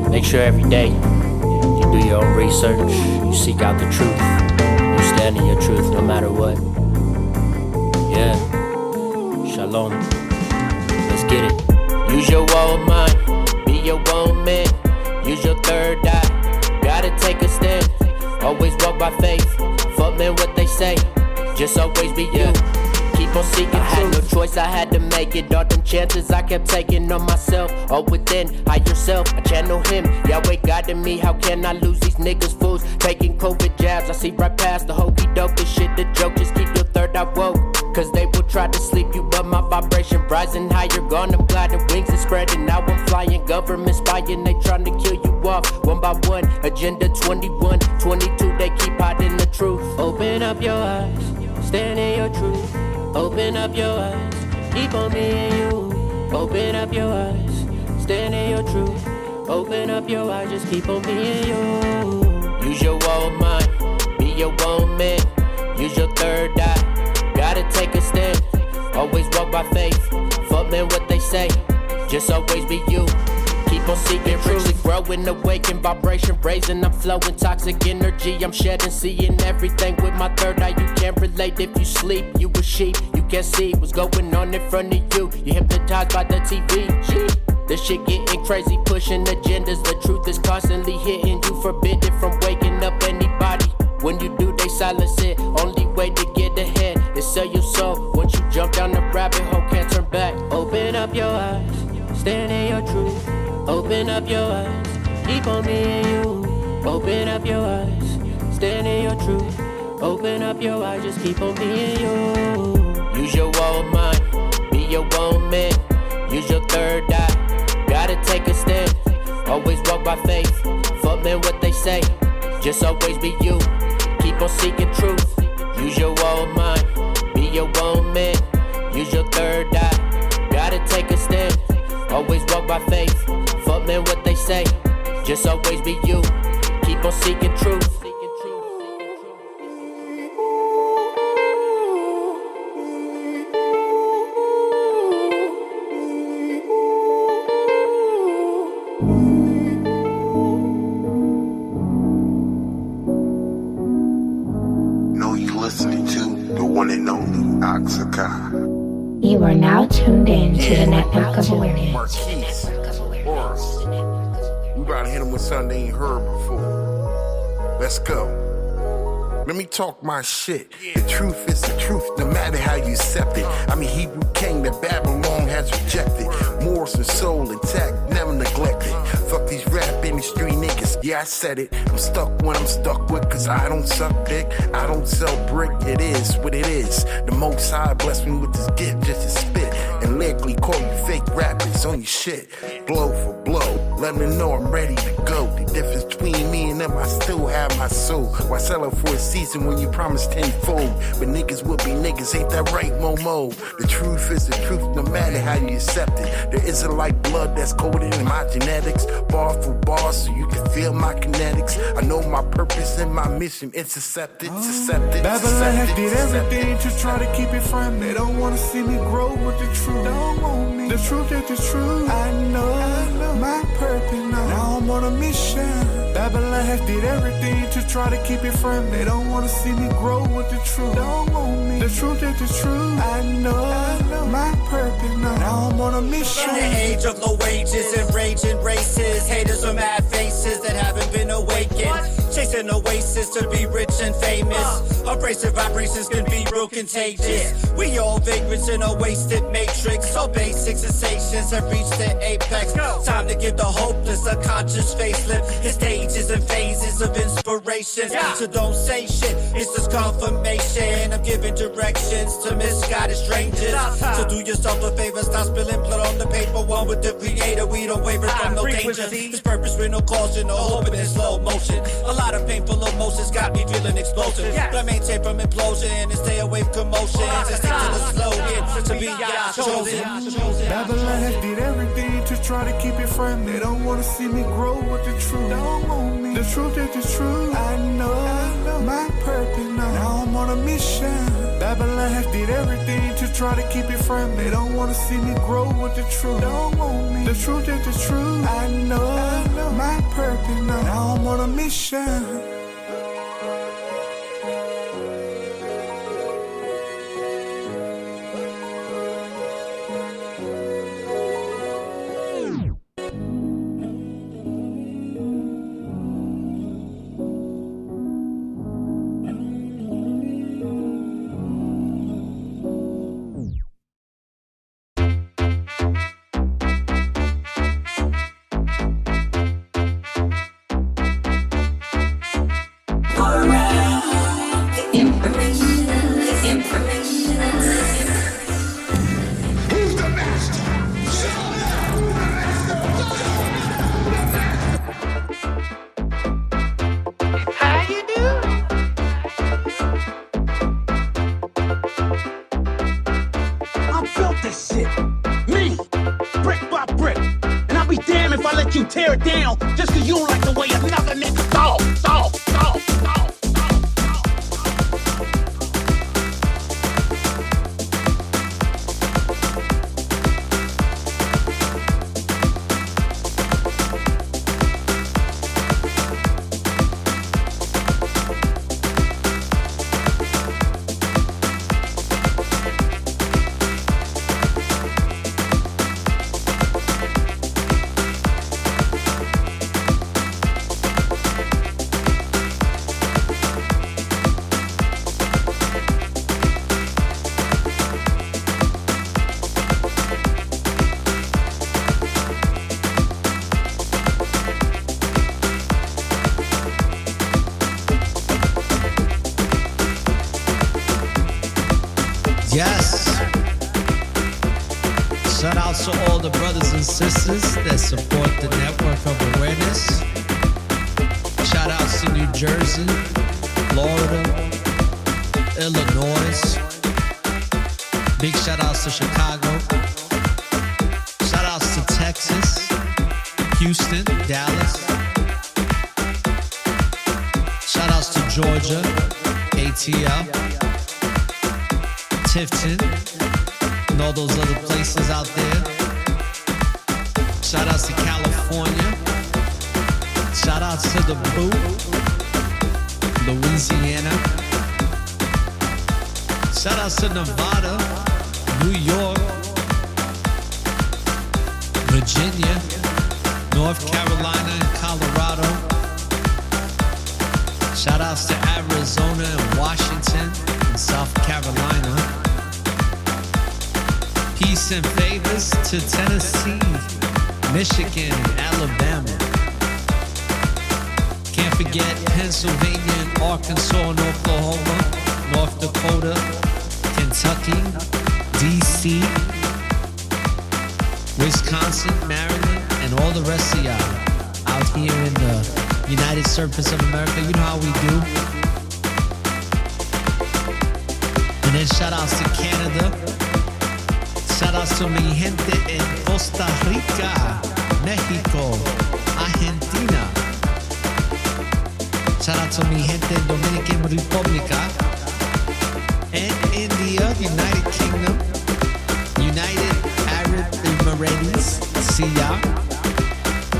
Speaker 10: Make sure every day you do your own research, you seek out the truth, you stand in your truth no matter what. Yeah. Shalom. Let's get it. Use your own mind, be your own man. Use your third eye, gotta take a stand. Always walk by faith, fuck man what they say. Just always be you. Keep on seeking. I had no choice, I had to make it. All them chances I kept taking on myself. All within, higher self, I channel him. Yahweh guided me, how can I lose these niggas fools? Taking COVID jabs, I see right past the hokey doke. This shit the joke, just keep your third eye woke. Cause they will try to sleep you, but my vibration rising higher. Gone, I'm gliding, wings are spreading. Now I'm flying, government spying. They trying to kill you off, one by one. Agenda 21, 22, they keep hiding the truth. Open up your eyes, stand in your truth. Open up your eyes, keep on me and you. Open up your eyes, stand in your truth. Open up your eyes, just keep on me and you. Use your own mind, be your own man. Use your third eye, gotta take a stand. Always walk by faith, fuck man what they say. Just always be you. Keep on seeking truth, growing, awaken, vibration raising. I'm flowing toxic energy. I'm shedding, seeing everything with my third eye. You can't relate if you sleep. You a sheep, you can't see what's going on in front of you. You hypnotized by the TV. This shit getting crazy, pushing agendas. The truth is constantly hitting you, forbidden from waking up anybody. When you do, they silence it. Only way to get ahead is sell your soul. Once you jump down the rabbit hole, can't turn back. Open up your eyes, stand in your truth. Open up your eyes, keep on being you. Open up your eyes, stand in your truth. Open up your eyes, just keep on being you. Use your own mind, be your own man. Use your third eye, gotta take a stand. Always walk by faith, fuck man what they say. Just always be you, keep on seeking truth. Use your own mind, be your own man. Use your third eye, gotta take a stand. Always walk by faith, fuck man what they say. Just always be you, keep on seeking truth.
Speaker 6: You are now tuned in to the Network of Awareness.
Speaker 11: Marquise, we about to hit him with something they ain't heard before. Let's go. Let me talk my shit. The truth is the truth, no matter how you accept it. I'm a Hebrew king that Babylon has rejected. Morals and soul intact, never neglected. Fuck these rap industry niggas, yeah I said it. I'm stuck when I'm stuck with, cause I don't suck dick. I don't sell brick, it is what it is. The Most High blessed me with this gift just to spit. And lyrically call you fake rappers on your shit. Blow for blow, let me know I'm ready to go. The difference between me and them, I still have my soul. Why sell it for a season when you promise tenfold? But niggas will be niggas, ain't that right, Momo? The truth is the truth, no matter how you accept it. There isn't like blood that's coded in my genetics. Bar for bar, so you can feel my kinetics. I know my purpose and my mission. Intercepted.
Speaker 12: Babylon has did everything to try to keep it from me. They don't wanna see me grow with the truth. Don't want me. The truth is the truth. I know my purpose now. Now I'm on a mission. Babylon has did everything to try to keep it from me. They don't wanna see me grow with the truth. Don't want me. The truth is the truth. I know my purpose now. Now I'm on a mission.
Speaker 13: In the age of low wages and raging races, haters are mad faces that haven't been awakened. Chasing oasis to be rich and famous. Abrasive vibrations can be real contagious. We all vagrants in a wasted matrix. So basic sensations have reached their apex. Time to give the hopeless a conscious facelift. In stages and phases of inspiration. So don't say shit, it's just confirmation. I'm giving directions to misguided strangers. So do yourself a favor, stop spilling blood on the paper. One with the creator, we don't waver from no danger. This purpose with no caution, no hoping in slow motion. A lot of painful emotions got me feeling explosive. But I maintain from implosion and stay away from commotions. And stick to the slogan, to be chosen.
Speaker 12: Babylon has did everything to try to keep it from me. They don't wanna see me grow with the truth. Don't want me. The truth is the truth. I know my purpose now. Now I'm on a mission. Babylon has did everything to try to keep it from me. They don't wanna see me grow with the truth. Don't want me. The truth is the truth. I know my purpose now. Now I'm on a mission.
Speaker 14: You tear it down just cause you don't like the way another nigga talk.
Speaker 3: outs to all the brothers and sisters that support the network of awareness. Shout outs to New Jersey, Florida, Illinois. Big shout outs to Chicago. Shout outs to Texas, Houston, Dallas. Shout outs to Georgia, ATL, Tifton, and all those other places out there. Shout outs to California. Shout outs to the Boot, Louisiana. Shout outs to Nevada, New York, Virginia, North Carolina, and Colorado. Shout outs to Arizona and Washington and South Carolina. Peace and favors to Tennessee, Michigan, and Alabama. Can't forget Pennsylvania and Arkansas and Oklahoma, North Dakota, Kentucky, DC, Wisconsin, Maryland, and all the rest of y'all out here in the United Surface of America. You know how we do. And then shout outs to Canada. Shout outs to mi gente in Costa Rica, Mexico, Argentina. Shout out to mi gente in Dominican Republic, and India, United Kingdom, United Arab Emirates. See y'all.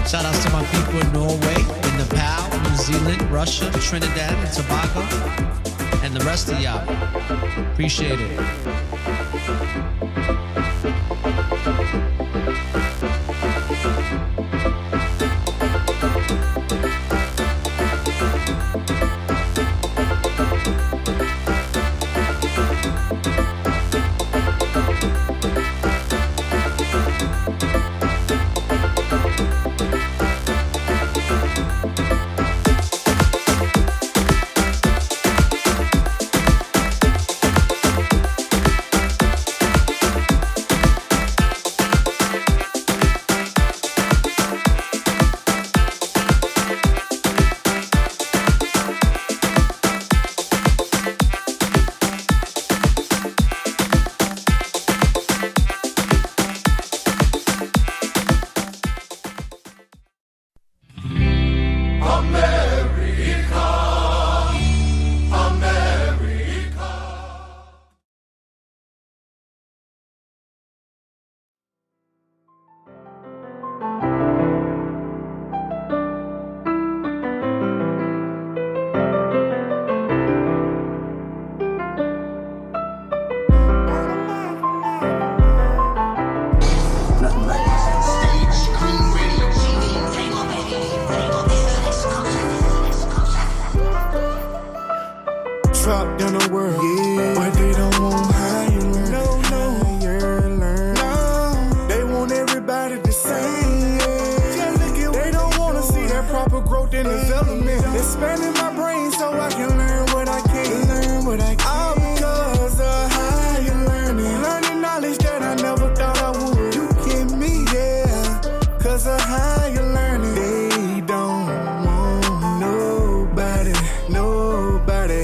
Speaker 3: Shout outs to my people in Norway, in Nepal, New Zealand, Russia, Trinidad and Tobago, and the rest of y'all. Appreciate it.
Speaker 12: Trapped in a world, but they don't want how you learn. No, they want everybody the same. They don't wanna see that proper growth and development. Expanding my brain so I can learn what I can. All because of how you learning knowledge that I never thought I would. You get me, yeah, cause of how you learning. They don't want nobody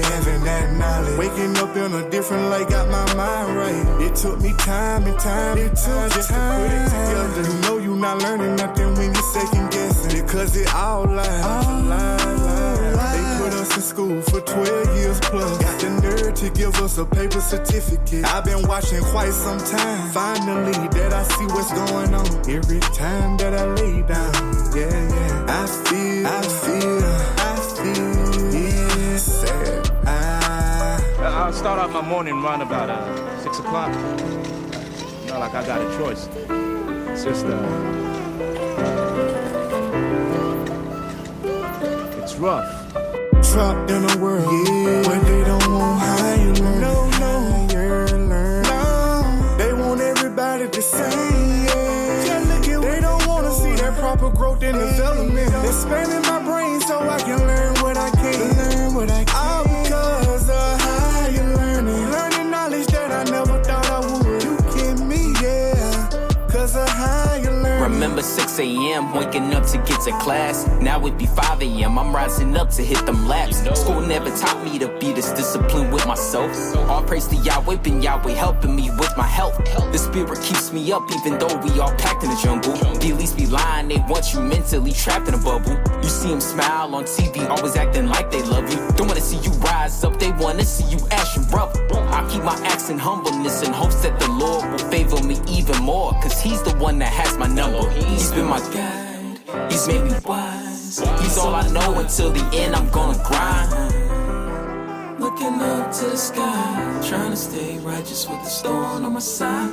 Speaker 12: having that knowledge. Waking up in a different light, got my mind right. It took me time and time just to put it together. You know you not learning nothing when you second guessing, because it all lies. They put us in school for 12 years plus. Got the nerve to give us a paper certificate. I've been watching quite some time. Finally, that I see what's going on. Every time that I lay down, yeah, I feel, yeah, sad.
Speaker 15: I'll start out my morning run about 6 o'clock. Not like I got a choice. It's just it's rough.
Speaker 12: Trapped in a world, but they don't want how you learn. No, they want everybody the same. They don't wanna see that proper growth and development. Expanding my brain so I can learn what I can. All because of how you learning knowledge that I never thought I would. You get me, yeah, cause of
Speaker 1: Remember 6 a.m. waking up to get to class. Now it be 5 a.m. I'm rising up to hit them laps. School never taught me to be this disciplined with myself. All praise to Yahweh, been Yahweh helping me with my health. The spirit keeps me up even though we all packed in the jungle. The elites be lying, they want you mentally trapped in a bubble. You see them smile on TV, always acting like they love you. Don't wanna see you rise up, they wanna see you ash and rub. I keep my acts in humbleness in hopes that the Lord will favor me even more, cause he's the one that has my number. He's been my guide, he's made me wise. He's all I know until the end, I'm gonna grind. Looking up to the sky, trying to stay righteous with the stone on my side.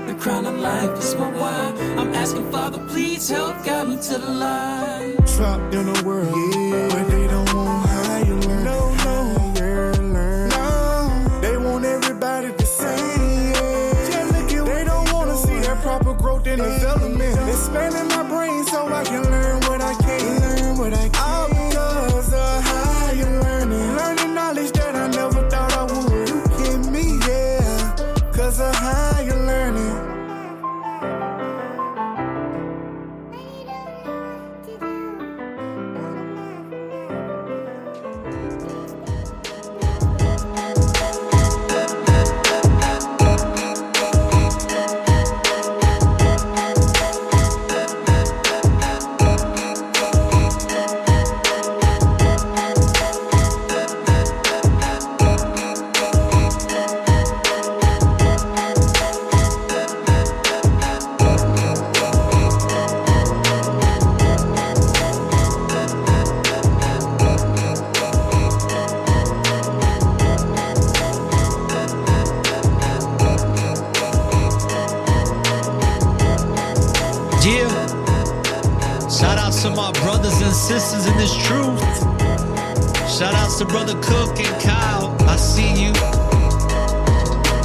Speaker 1: The crown of life is my why. I'm asking Father, please help guide me to the light.
Speaker 12: Trapped in a world where they don't want how you learn. No, they want everybody the same. They don't want to see that proper growth and development. Expanding my brain so I can learn what I can. All because of how you learning. Learning knowledge that I never thought I would. You get me, yeah, cause of how you learning.
Speaker 3: Sisters in this truth. Shout outs to Brother Cook and Kyle. I see you.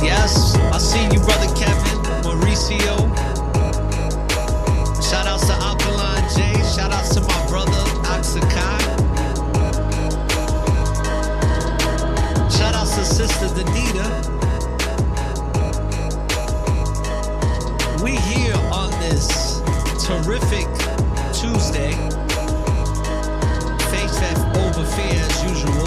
Speaker 3: Yes, I see you, Brother Kevin, Mauricio. Shout outs to Alkaline J. Shout outs to my brother Aksakai. Shout outs to Sister Danita. We here on this terrific Tuesday. Over fear as usual.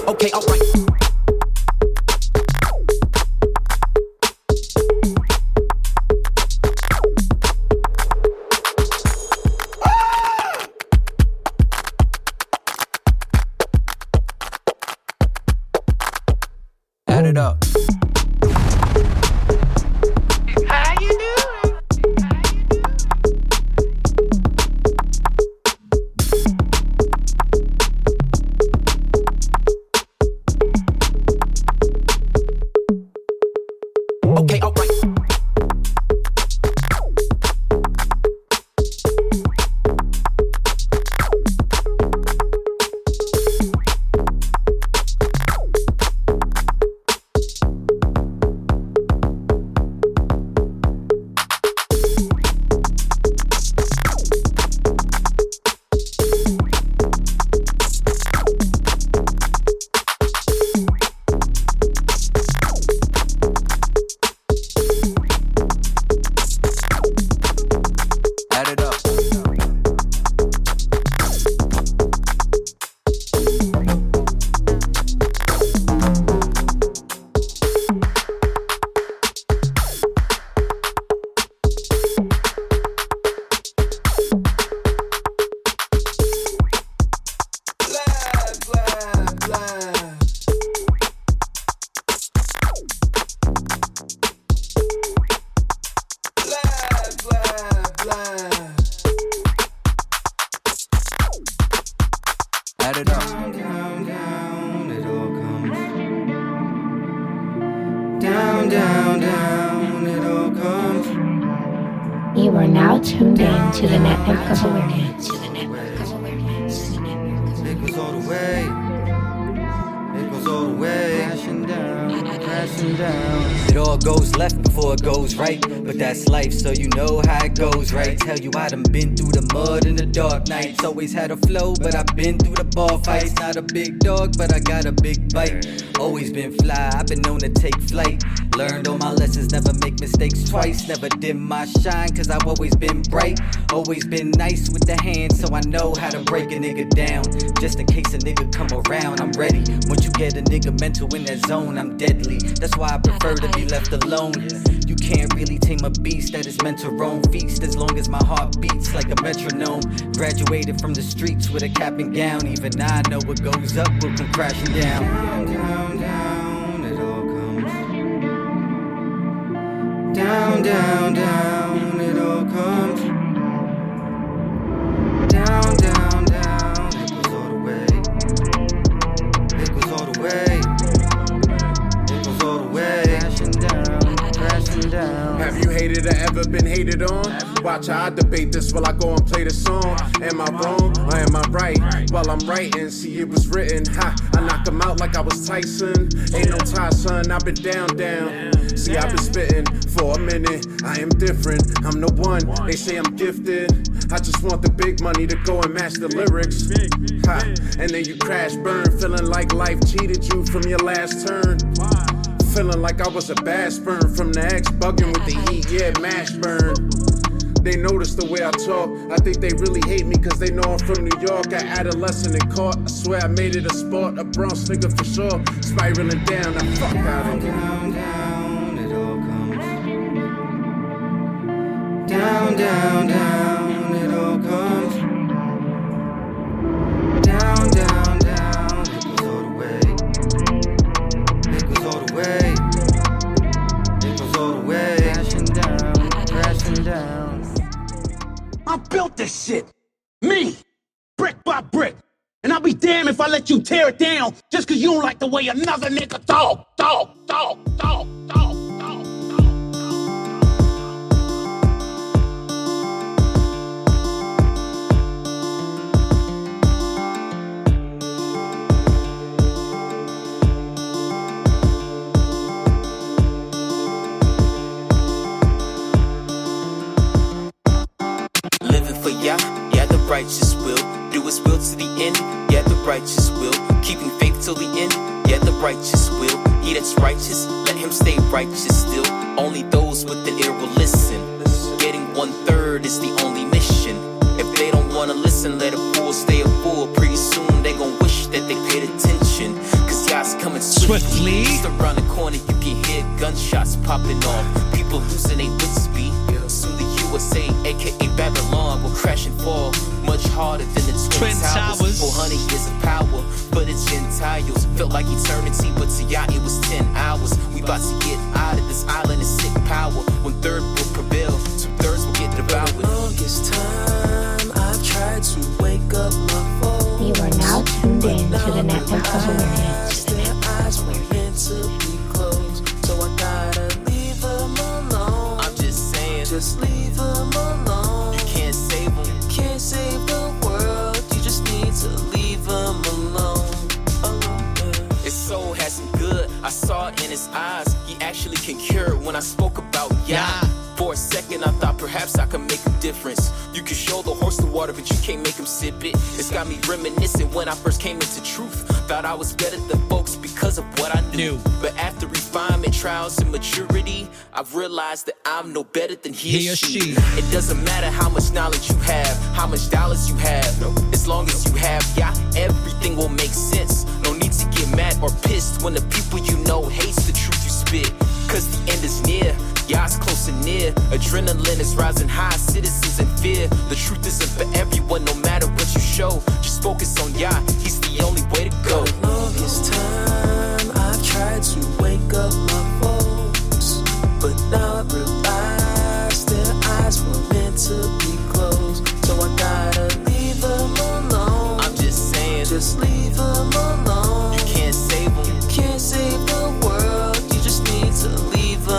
Speaker 1: Okay, alright. Add it up.
Speaker 14: How you doing?
Speaker 1: Okay, alright.
Speaker 16: down, down, it all comes.
Speaker 6: You are now tuned in to the Network of Awareness.
Speaker 16: It goes all the way. It goes all the way. Crashing down, crashing down. It all goes left before it goes right. But that's life, so you know how it goes, right? Tell you I done been through the mud and the dark nights. Always had a flow, but I've been through the bar fights. Not a big dog, but I got a big bite. Always been fly, I've been known to take flight. Learned all my lessons, never make mistakes twice. Never dim my shine, cause I've always been bright. Always been nice with the hands, so I know how to break a nigga down. Just in case a nigga come around, I'm ready. Once you get a nigga mental in that zone, I'm deadly. That's why I prefer to be left alone. You can't really tame a beast that is meant to roam feast. As long as my heart beats like a metronome. Graduated from the streets with a cap and gown. Even I know what goes up will come crashing down. Down, down, it all comes. Down, down, down, it all comes. Down, down, down, it goes all the way. It goes all the way. It goes all the way. Crashing down, crashing down.
Speaker 17: Have you hated or ever been hated on? Watch how I debate this while I go and play the song. Am I wrong or am I right? While I'm writing, see it was written. Ha, I knock him out like I was Tyson. Ain't no tie, son, I've been down, down. See, I've been spitting for a minute. I am different, I'm the one. They say I'm gifted. I just want the big money to go and match the lyrics. Ha, and then you crash, burn, feeling like life cheated you from your last turn. Feeling like I was a bad sperm from the ex, bugging with the heat, yeah, mash burn. They notice the way I talk. I think they really hate me cause they know I'm from New York. I adolescent and caught. I swear I made it a sport. A Bronx nigga for sure. Spiraling down, I fuck out of here.
Speaker 16: Down, down, it all comes. Down, down, down, it all comes. Down, down, down, it goes all the way. It goes all the way. It goes all the way. Crashing down, crashing down.
Speaker 14: I built this shit. Me. Brick by brick. And I'll be damned if I let you tear it down just cause you don't like the way another nigga talk.
Speaker 1: Living for Yah, yeah, the righteous will. Do his will to the end, yeah, the righteous will. Keeping faith till the end, yeah, the righteous will. He that's righteous, let him stay righteous still. Only those with an ear will listen. Getting 1/3 is the only mission. If they don't wanna listen, let a fool stay a fool. Pretty soon they gon' wish that they paid attention. Cause Yah's coming swiftly. Just around the corner you can hear gunshots popping off. People losing their wits be. Soon the USA, aka Babylon, will crash and fall. Much harder than the Twin Towers. 400 years of power, but it's Gentiles. Felt like eternity, but to Yah it was 10 hours. We about to get out of this island of sick power. 1/3 will prevail, 2/3 will get devoured.
Speaker 16: For the longest time, I've tried to wake up my phone.
Speaker 6: You are now tuned in to the Network of Awareness.
Speaker 16: Their eyes were meant to be closed, so I gotta leave them alone.
Speaker 1: I'm just saying,
Speaker 16: just leave them alone.
Speaker 1: You can't save them.
Speaker 16: You can't save the world. You just need to leave them alone.
Speaker 1: His soul has some good. I saw it in his eyes. He actually can cure when I spoke about Yah. For a second, I thought perhaps I could make a difference. You can show the horse the water, but you can't make him sip it. It's got me reminiscing when I first came into truth. Thought I was better than folks because of what I knew. But after refinement, trials, and maturity, I've realized that I'm no better than he or she. It doesn't matter how much knowledge you have, how much dollars you have. As long as you have Yah, everything will make sense. No need to get mad or pissed when the people you know hates the truth you spit. Cause the end is near. Yah's close and near. Adrenaline is rising high, citizens in fear. The truth isn't for everyone, no matter what you show. Just focus on Yah, he's the only way to go.
Speaker 16: For the longest time, I've tried to wake up my folks, but now I realize their eyes were meant to be closed. So I gotta leave them alone.
Speaker 1: I'm just saying,
Speaker 16: just leave them alone.
Speaker 1: You can't save them.
Speaker 16: You can't save the world, you just need to leave them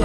Speaker 13: I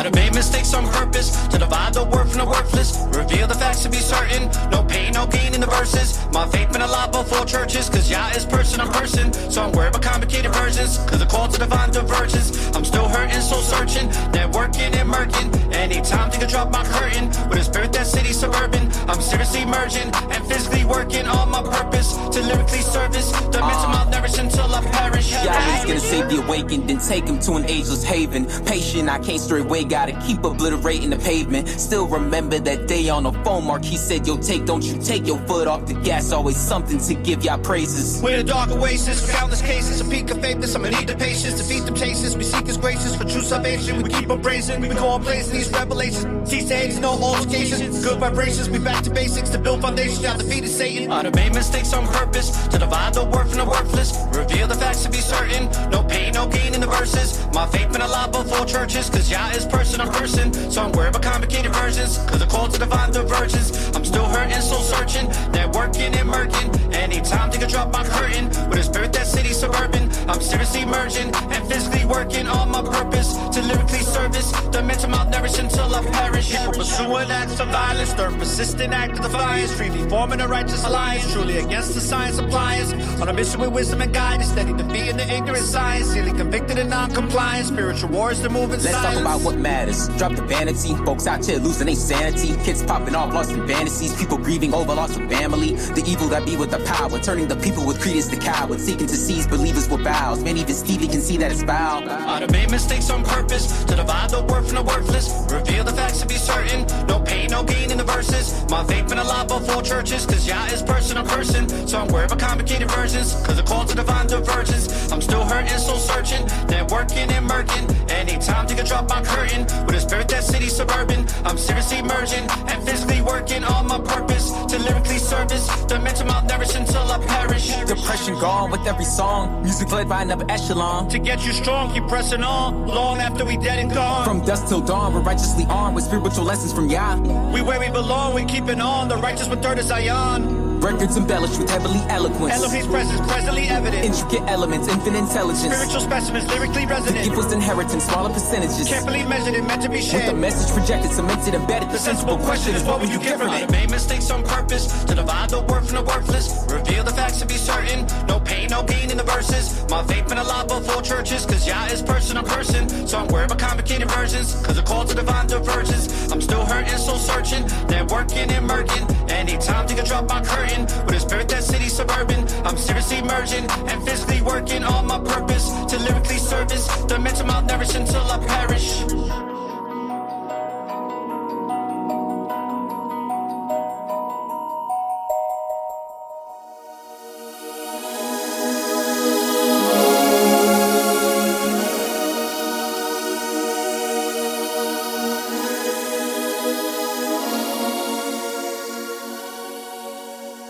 Speaker 13: done made mistakes on purpose to divide the word from the worthless. Reveal the facts to be certain. No pain, no gain in the verses. My faith been alive before churches. Cause Yah is person, I'm person. So I'm worried about complicated versions. Cause the call to divine divergence. I'm still hurting, soul searching. Networking and murking. Anytime think I drop my curtain. With a spirit that city suburban. I'm seriously merging and physically working on my purpose. To lyrically service the mental malnourished until I perish.
Speaker 1: Yahweh's gonna save the awakened, then take him to an ageless haven. Patient, I can't stray away, gotta keep obliterating the pavement. Still remember that day on the phone, Mark, he said, yo, don't you take your foot off the gas. Always something to give y'all praises.
Speaker 13: We're the dark oasis, for countless cases, a peak of faithless. I'ma need the patience, defeat them chases. We seek his graces for true salvation. We keep on praising, we go on blazing these revelations. Cease to hate, no altercations. Good vibrations, we back to basics to build foundations. Y'all defeated Satan. I done made mistakes on purpose to divide the word from the worthless. Reveal the facts to be certain. No pain, no gain in the verses. My faith been alive before churches. Cause Yah is person, I'm person. So I'm worried about complicated versions. Cause the call to divine divergence. I'm still hurting, soul searching. Networking and murking. Anytime think I drop my curtain. With a spirit that city suburban. I'm seriously merging and physically working on my purpose. To lyrically service the mental malnourished until I perish. People pursuing acts of violence. Third persistent act of defiance. Freely forming a righteous alliance. Truly against the science appliance. On a mission with wisdom and guidance. Steady defeating the ignorant science. Sealing convicted and non-compliant. Spiritual wars that move in
Speaker 1: Let's
Speaker 13: silence.
Speaker 1: talk about what matters. Drop the vanity. Folks out here losing their sanity. Kids popping off, lost in fantasies. People grieving over loss of family. The evil that be with the power. Turning the people with credence to cowards. Seeking to seize believers with vows. Man, even Stevie can see that it's foul.
Speaker 13: I done made mistakes on purpose to divide the word from the worthless. Reveal the facts to be certain. No pain, no gain in the verses. My faith been alive before churches. Cause Yah is person, I'm person. So I'm worried about complicated versions. Cause the call to divine divergence. I'm still hurting, soul searching. Networking and murking. Anytime think I drop my curtain. With a spirit that city suburban. I'm seriously merging and physically working on my purpose. To lyrically service the mental malnourished until I perish.
Speaker 1: Depression gone with every song. Music led by another echelon.
Speaker 13: To get you strong, keep pressing on. Long after we dead and gone.
Speaker 1: From dusk till dawn, we're righteously armed with spiritual lessons from Yah.
Speaker 13: We where we belong, we keeping on. The righteous with third of Zion.
Speaker 1: Records embellished with heavenly eloquence.
Speaker 13: Elohim's presence presently evident.
Speaker 1: Intricate elements, infinite intelligence.
Speaker 13: Spiritual specimens lyrically resonant.
Speaker 1: The gift was inheritance, smaller percentages.
Speaker 13: Carefully measured and meant to be shared.
Speaker 1: With the message projected, cemented, embedded.
Speaker 13: The sensible question is, what will you get from it? I made mistakes on purpose to divide the word from the worthless. Reveal the facts to be certain. No pain, no gain in the verses. My faith been alive before churches. Cause Yah is person, I'm person. So I'm worried about complicated versions. Cause the call to divine divergence. I'm still hurting, soul searching. Networking and murking. Anytime think I drop my curtain. With a spirit that city suburban. I'm seriously merging and physically working on my purpose. To lyrically service the mental malnourished until I perish.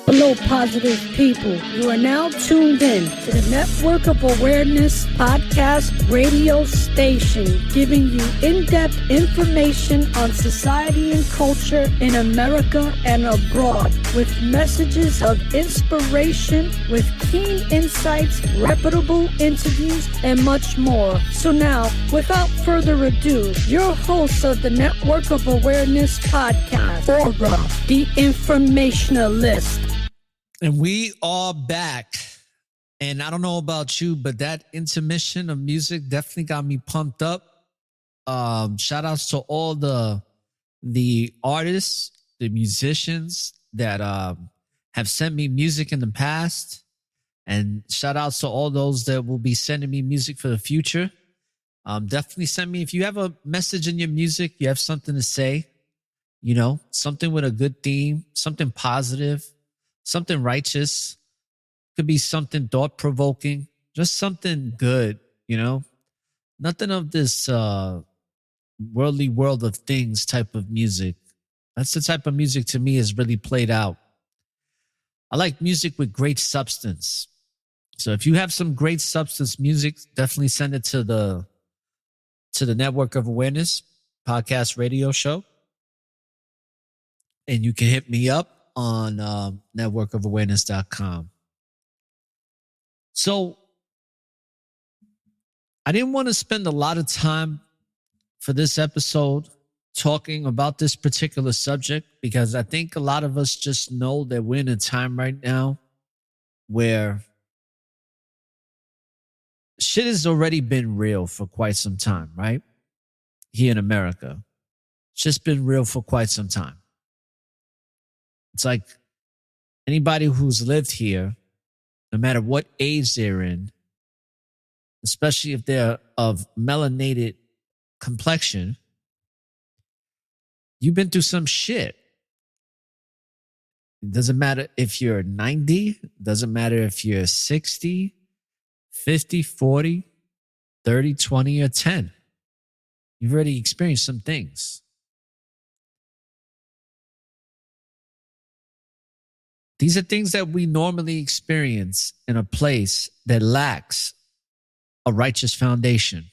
Speaker 18: Hello, positive people. You are now tuned in to the Network of Awareness podcast radio station, giving you in-depth information on society and culture in America and abroad, with messages of inspiration, with keen insights, reputable interviews, and much more. So now, without further ado, your host of the Network of Awareness podcast, Aura, the informationalist.
Speaker 3: And we are back. And I don't know about you, but that intermission of music definitely got me pumped up. Shout outs to all the artists, the musicians that have sent me music in the past. And shout outs to all those that will be sending me music for the future. Definitely send me, if you have a message in your music, you have something to say, you know, something with a good theme, something positive, something righteous, could be something thought-provoking, just something good, you know? Nothing of this worldly world of things type of music. That's the type of music to me is really played out. I like music with great substance. So if you have some great substance music, definitely send it to the Network of Awareness podcast radio show. And you can hit me up on networkofawareness.com. So I didn't want to spend a lot of time for this episode talking about this particular subject because I think a lot of us just know that we're in a time right now where shit has already been real for quite some time, right? Here in America. It's just been real for quite some time. It's like anybody who's lived here, no matter what age they're in, especially if they're of melanated complexion, you've been through some shit. It doesn't matter if you're 90, doesn't matter if you're 60, 50, 40, 30, 20, or 10. You've already experienced some things. These are things that we normally experience in a place that lacks a righteous foundation.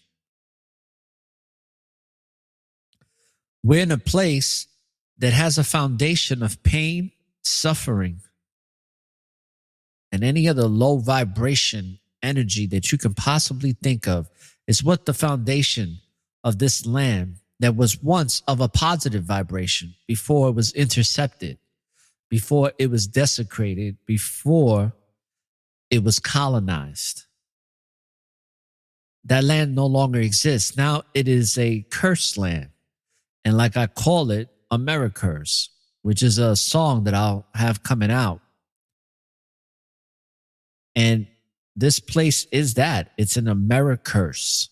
Speaker 3: We're in a place that has a foundation of pain, suffering, and any other low vibration energy that you can possibly think of is what the foundation of this land that was once of a positive vibration before it was intercepted, before it was desecrated, before it was colonized. That land no longer exists. Now it is a cursed land. And like I call it, Americurse, which is a song that I'll have coming out. And this place is that. It's an Americurse.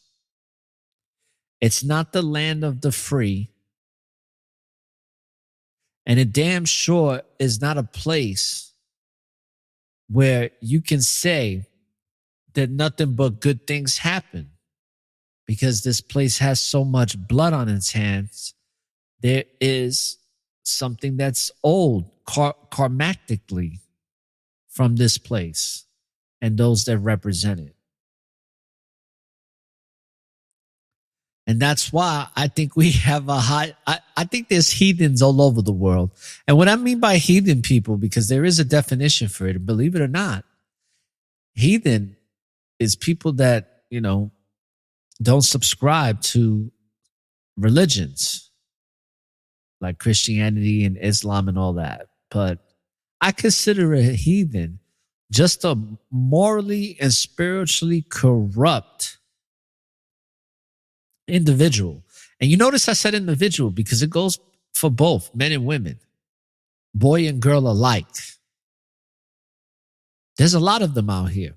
Speaker 3: It's not the land of the free. And it damn sure is not a place where you can say that nothing but good things happen, because this place has so much blood on its hands. There is something that's old karmatically from this place and those that represent it. And that's why I think we have a high, I think there's heathens all over the world. And what I mean by heathen people, because there is a definition for it, believe it or not, heathen is people that, you know, don't subscribe to religions like Christianity and Islam and all that. But I consider a heathen just a morally and spiritually corrupt individual. And you notice I said individual because it goes for both men and women, boy and girl alike. There's a lot of them out here.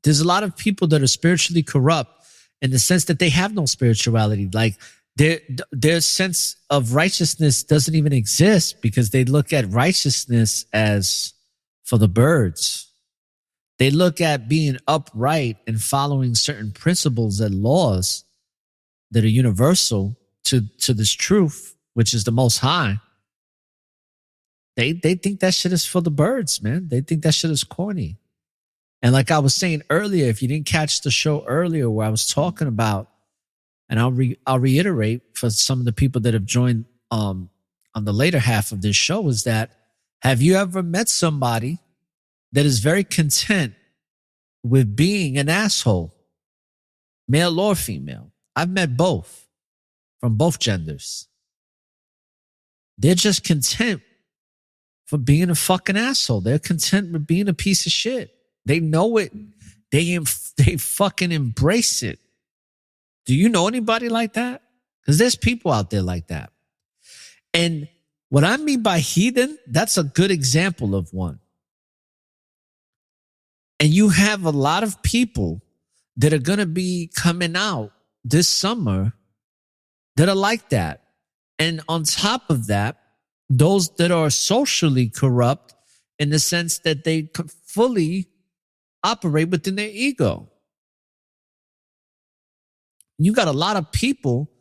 Speaker 3: There's a lot of people that are spiritually corrupt in the sense that they have no spirituality. Like their sense of righteousness doesn't even exist because they look at righteousness as for the birds. They look at being upright and following certain principles and laws that are universal to this truth, which is the Most High. They think that shit is for the birds, man. They think that shit is corny. And like I was saying earlier, if you didn't catch the show earlier where I was talking about, and I'll reiterate for some of the people that have joined on the later half of this show, is that have you ever met somebody that is very content with being an asshole, male or female? I've met both, from both genders. They're just content for being a fucking asshole. They're content with being a piece of shit. They know it. They fucking embrace it. Do you know anybody like that? Because there's people out there like that. And what I mean by heathen, that's a good example of one. And you have a lot of people that are going to be coming out this summer that are like that. And on top of that, those that are socially corrupt in the sense that they fully operate within their ego. You got a lot of people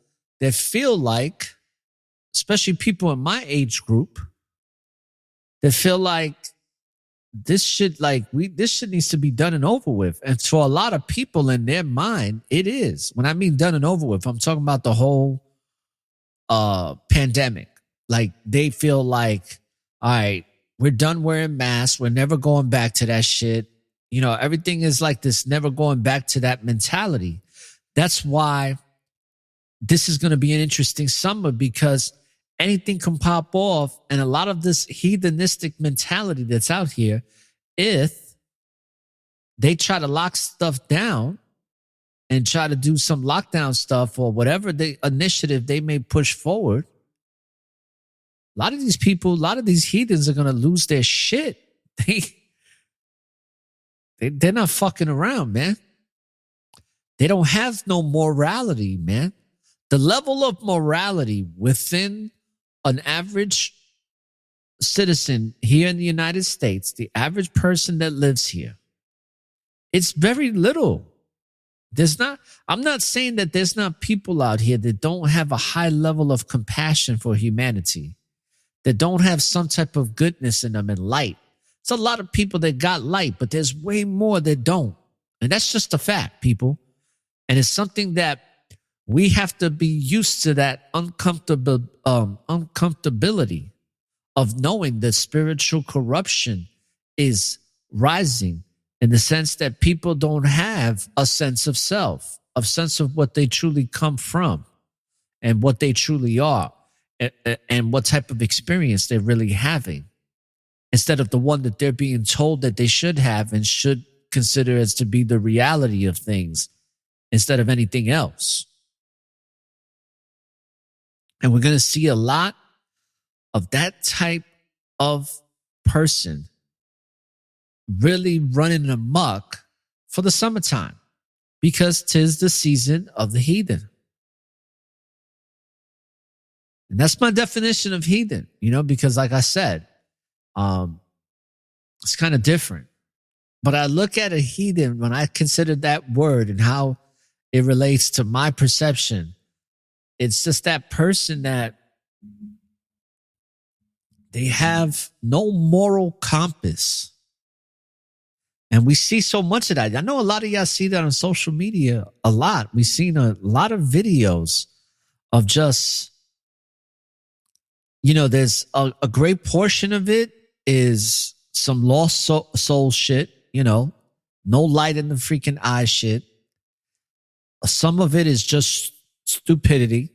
Speaker 3: that feel like, especially people in my age group, that feel like this shit needs to be done and over with. And for a lot of people in their mind, it is. When I mean done and over with, I'm talking about the whole pandemic. Like they feel like, all right, we're done wearing masks. We're never going back to that shit. everything is like this, never going back to that mentality. That's why this is going to be an interesting summer, because anything can pop off. And a lot of this heathenistic mentality that's out here, if they try to lock stuff down and try to do some lockdown stuff or whatever the initiative they may push forward, a lot of these people, a lot of these heathens are going to lose their shit. They're not fucking around, man. They don't have no morality, man. The level of morality within an average citizen here in the United States, the average person that lives here, it's very little. I'm not saying that there's not people out here that don't have a high level of compassion for humanity, that don't have some type of goodness in them and light. It's a lot of people that got light, but there's way more that don't. And that's just a fact, people. And it's something that we have to be used to, that uncomfortability of knowing that spiritual corruption is rising, in the sense that people don't have a sense of self, a sense of what they truly come from and what they truly are, and what type of experience they're really having, instead of the one that they're being told that they should have and should consider as to be the reality of things instead of anything else. And we're going to see a lot of that type of person really running amok for the summertime, because 'tis the season of the heathen. And that's my definition of heathen, because like I said, it's kind of different. But I look at a heathen, when I consider that word and how it relates to my perception, it's just that person that they have no moral compass. And we see so much of that. I know a lot of y'all see that on social media a lot. We've seen a lot of videos of just, there's a great portion of it is some lost soul shit, no light in the freaking eye shit. Some of it is just stupidity,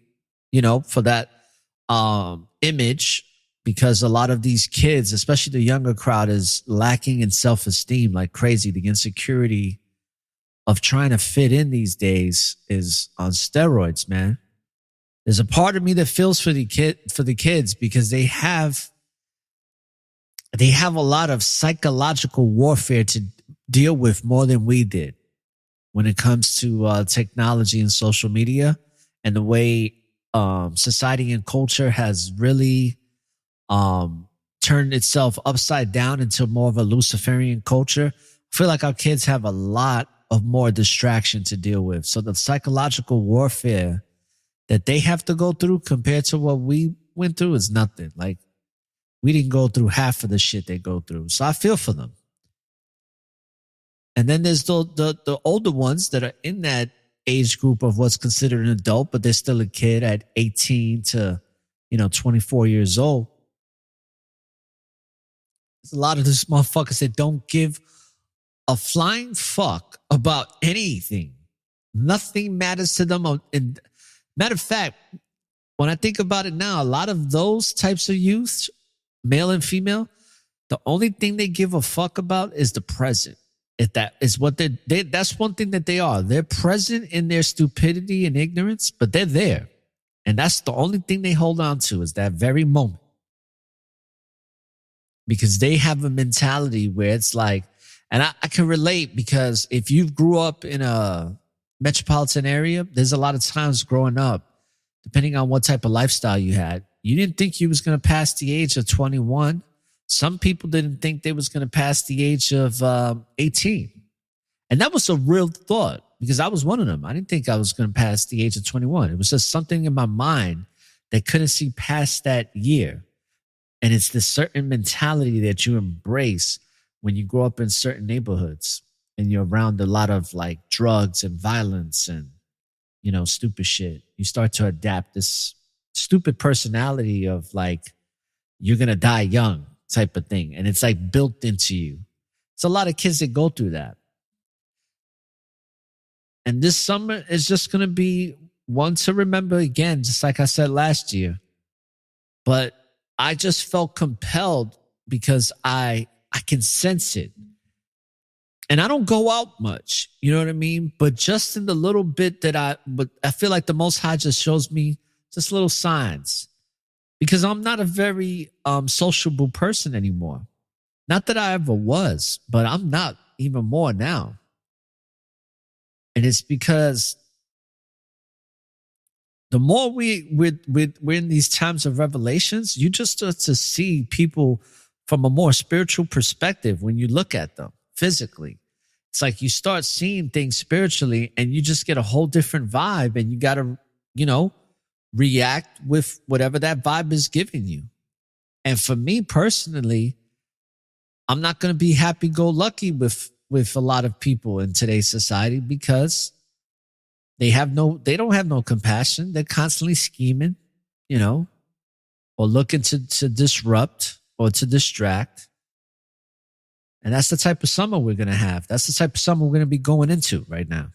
Speaker 3: for that image, because a lot of these kids, especially the younger crowd, is lacking in self-esteem like crazy. The insecurity of trying to fit in these days is on steroids, man. There's a part of me that feels for the kids, because they have a lot of psychological warfare to deal with, more than we did, when it comes to technology and social media, and the way society and culture has really turned itself upside down into more of a Luciferian culture. I feel like our kids have a lot of more distraction to deal with. So the psychological warfare that they have to go through compared to what we went through is nothing. Like, we didn't go through half of the shit they go through. So I feel for them. And then there's the older ones that are in that age group of what's considered an adult, but they're still a kid at 18 to 24 years old. There's a lot of these motherfuckers that don't give a flying fuck about anything. Nothing matters to them. And matter of fact, when I think about it now, a lot of those types of youth, male and female, the only thing they give a fuck about is the present. If that is what that's one thing that they are. They're present in their stupidity and ignorance, but they're there. And that's the only thing they hold on to, is that very moment. Because they have a mentality where it's like, and I can relate, because if you grew up in a metropolitan area, there's a lot of times growing up, depending on what type of lifestyle you had, you didn't think you was going to pass the age of 21. Some people didn't think they was going to pass the age of 18. And that was a real thought, because I was one of them. I didn't think I was going to pass the age of 21. It was just something in my mind that couldn't see past that year. And it's this certain mentality that you embrace when you grow up in certain neighborhoods and you're around a lot of like drugs and violence and, stupid shit. You start to adapt this stupid personality of like, you're going to die young type of thing. And it's like built into you. It's a lot of kids that go through that. And this summer is just going to be one to remember again, just like I said last year. But I just felt compelled because I can sense it. And I don't go out much, you know what I mean? But just in the little bit that I feel like the Most High just shows me just little signs. Because I'm not a very sociable person anymore. Not that I ever was, but I'm not even more now. And it's because the more we're in these times of revelations, you just start to see people from a more spiritual perspective when you look at them physically. It's like you start seeing things spiritually and you just get a whole different vibe, and you got to, react with whatever that vibe is giving you. And for me personally, I'm not going to be happy-go-lucky with a lot of people in today's society because they don't have no compassion. They're constantly scheming, or looking to disrupt or to distract. And that's the type of summer we're going to have. That's the type of summer we're going to be going into right now.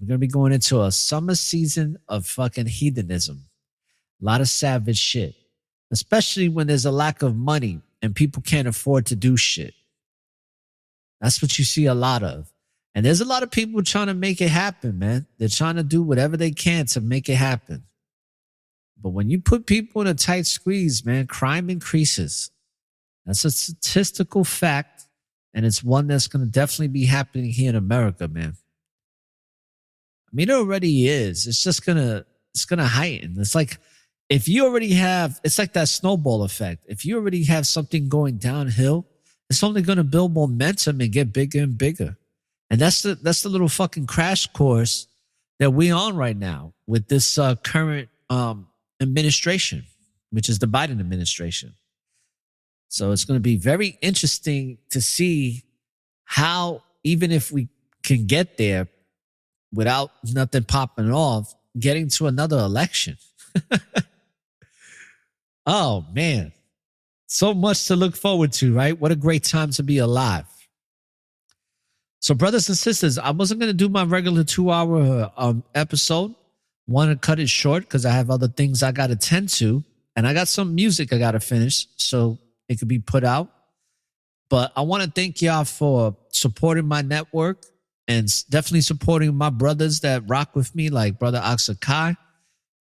Speaker 3: We're going to be going into a summer season of fucking heathenism. A lot of savage shit, especially when there's a lack of money and people can't afford to do shit. That's what you see a lot of. And there's a lot of people trying to make it happen, man. They're trying to do whatever they can to make it happen. But when you put people in a tight squeeze, man, crime increases. That's a statistical fact, and it's one that's going to definitely be happening here in America, man. I mean, it already is. It's just it's gonna heighten. It's like if you already have, it's like that snowball effect. If you already have something going downhill, it's only going to build momentum and get bigger and bigger. And that's the little fucking crash course that we're on right now with this current administration, which is the Biden administration. So it's going to be very interesting to see how, even if we can get there without nothing popping off, getting to another election. Oh, man. So much to look forward to, right? What a great time to be alive. So, brothers and sisters, I wasn't going to do my regular 2-hour episode. Want to cut it short because I have other things I got to tend to. And I got some music I got to finish so it could be put out. But I want to thank y'all for supporting my network and definitely supporting my brothers that rock with me, like Brother Aksakai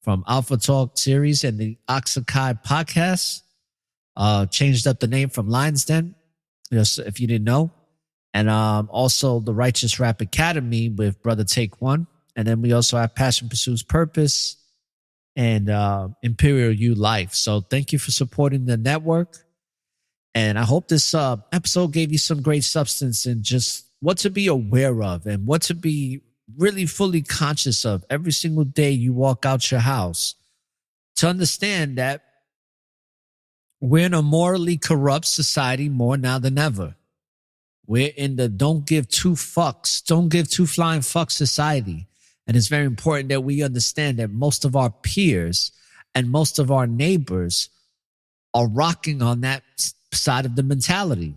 Speaker 3: from Alpha Talk series and the Aksakai podcast. Changed up the name from Lion's Den, if you didn't know. And also the Righteous Rap Academy with Brother Take One. And then we also have Passion Pursues Purpose and Imperial U Life. So thank you for supporting the network. And I hope this episode gave you some great substance and just what to be aware of and what to be really fully conscious of every single day you walk out your house, to understand that we're in a morally corrupt society more now than ever. We're in the don't give two flying fucks society. And it's very important that we understand that most of our peers and most of our neighbors are rocking on that side of the mentality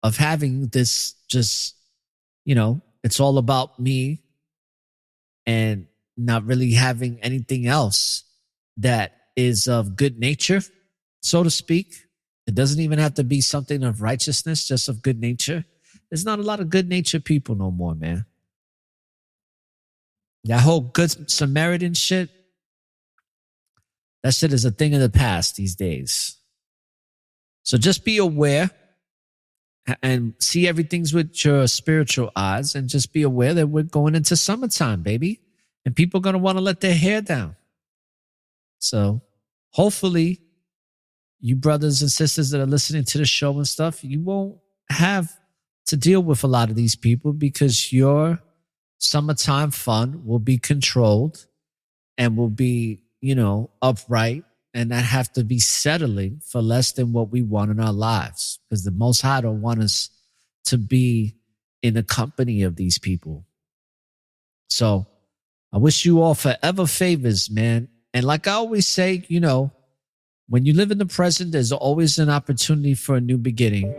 Speaker 3: of having this just, it's all about me and not really having anything else that is of good nature, so to speak. It doesn't even have to be something of righteousness, just of good nature. There's not a lot of good natured people no more, man. That whole good Samaritan shit, that shit is a thing of the past these days. So just be aware and see everything's with your spiritual eyes, and just be aware that we're going into summertime, baby. And people are going to want to let their hair down. So hopefully you brothers and sisters that are listening to the show and stuff, you won't have to deal with a lot of these people, because your summertime fun will be controlled and will be, upright, and not have to be settling for less than what we want in our lives, because the Most High don't want us to be in the company of these people. So I wish you all forever favors, man. And like I always say, when you live in the present, there's always an opportunity for a new beginning.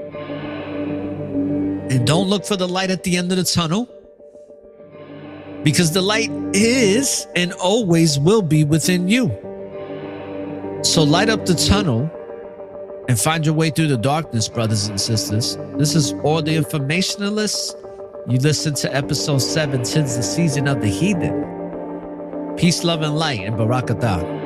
Speaker 3: And don't look for the light at the end of the tunnel, because the light is and always will be within you. So light up the tunnel and find your way through the darkness, brothers and sisters. This is All the Informationalists. You listen to episode 7, 'Tis the Season of the Heathen. Peace, love, and light, and Barakatah.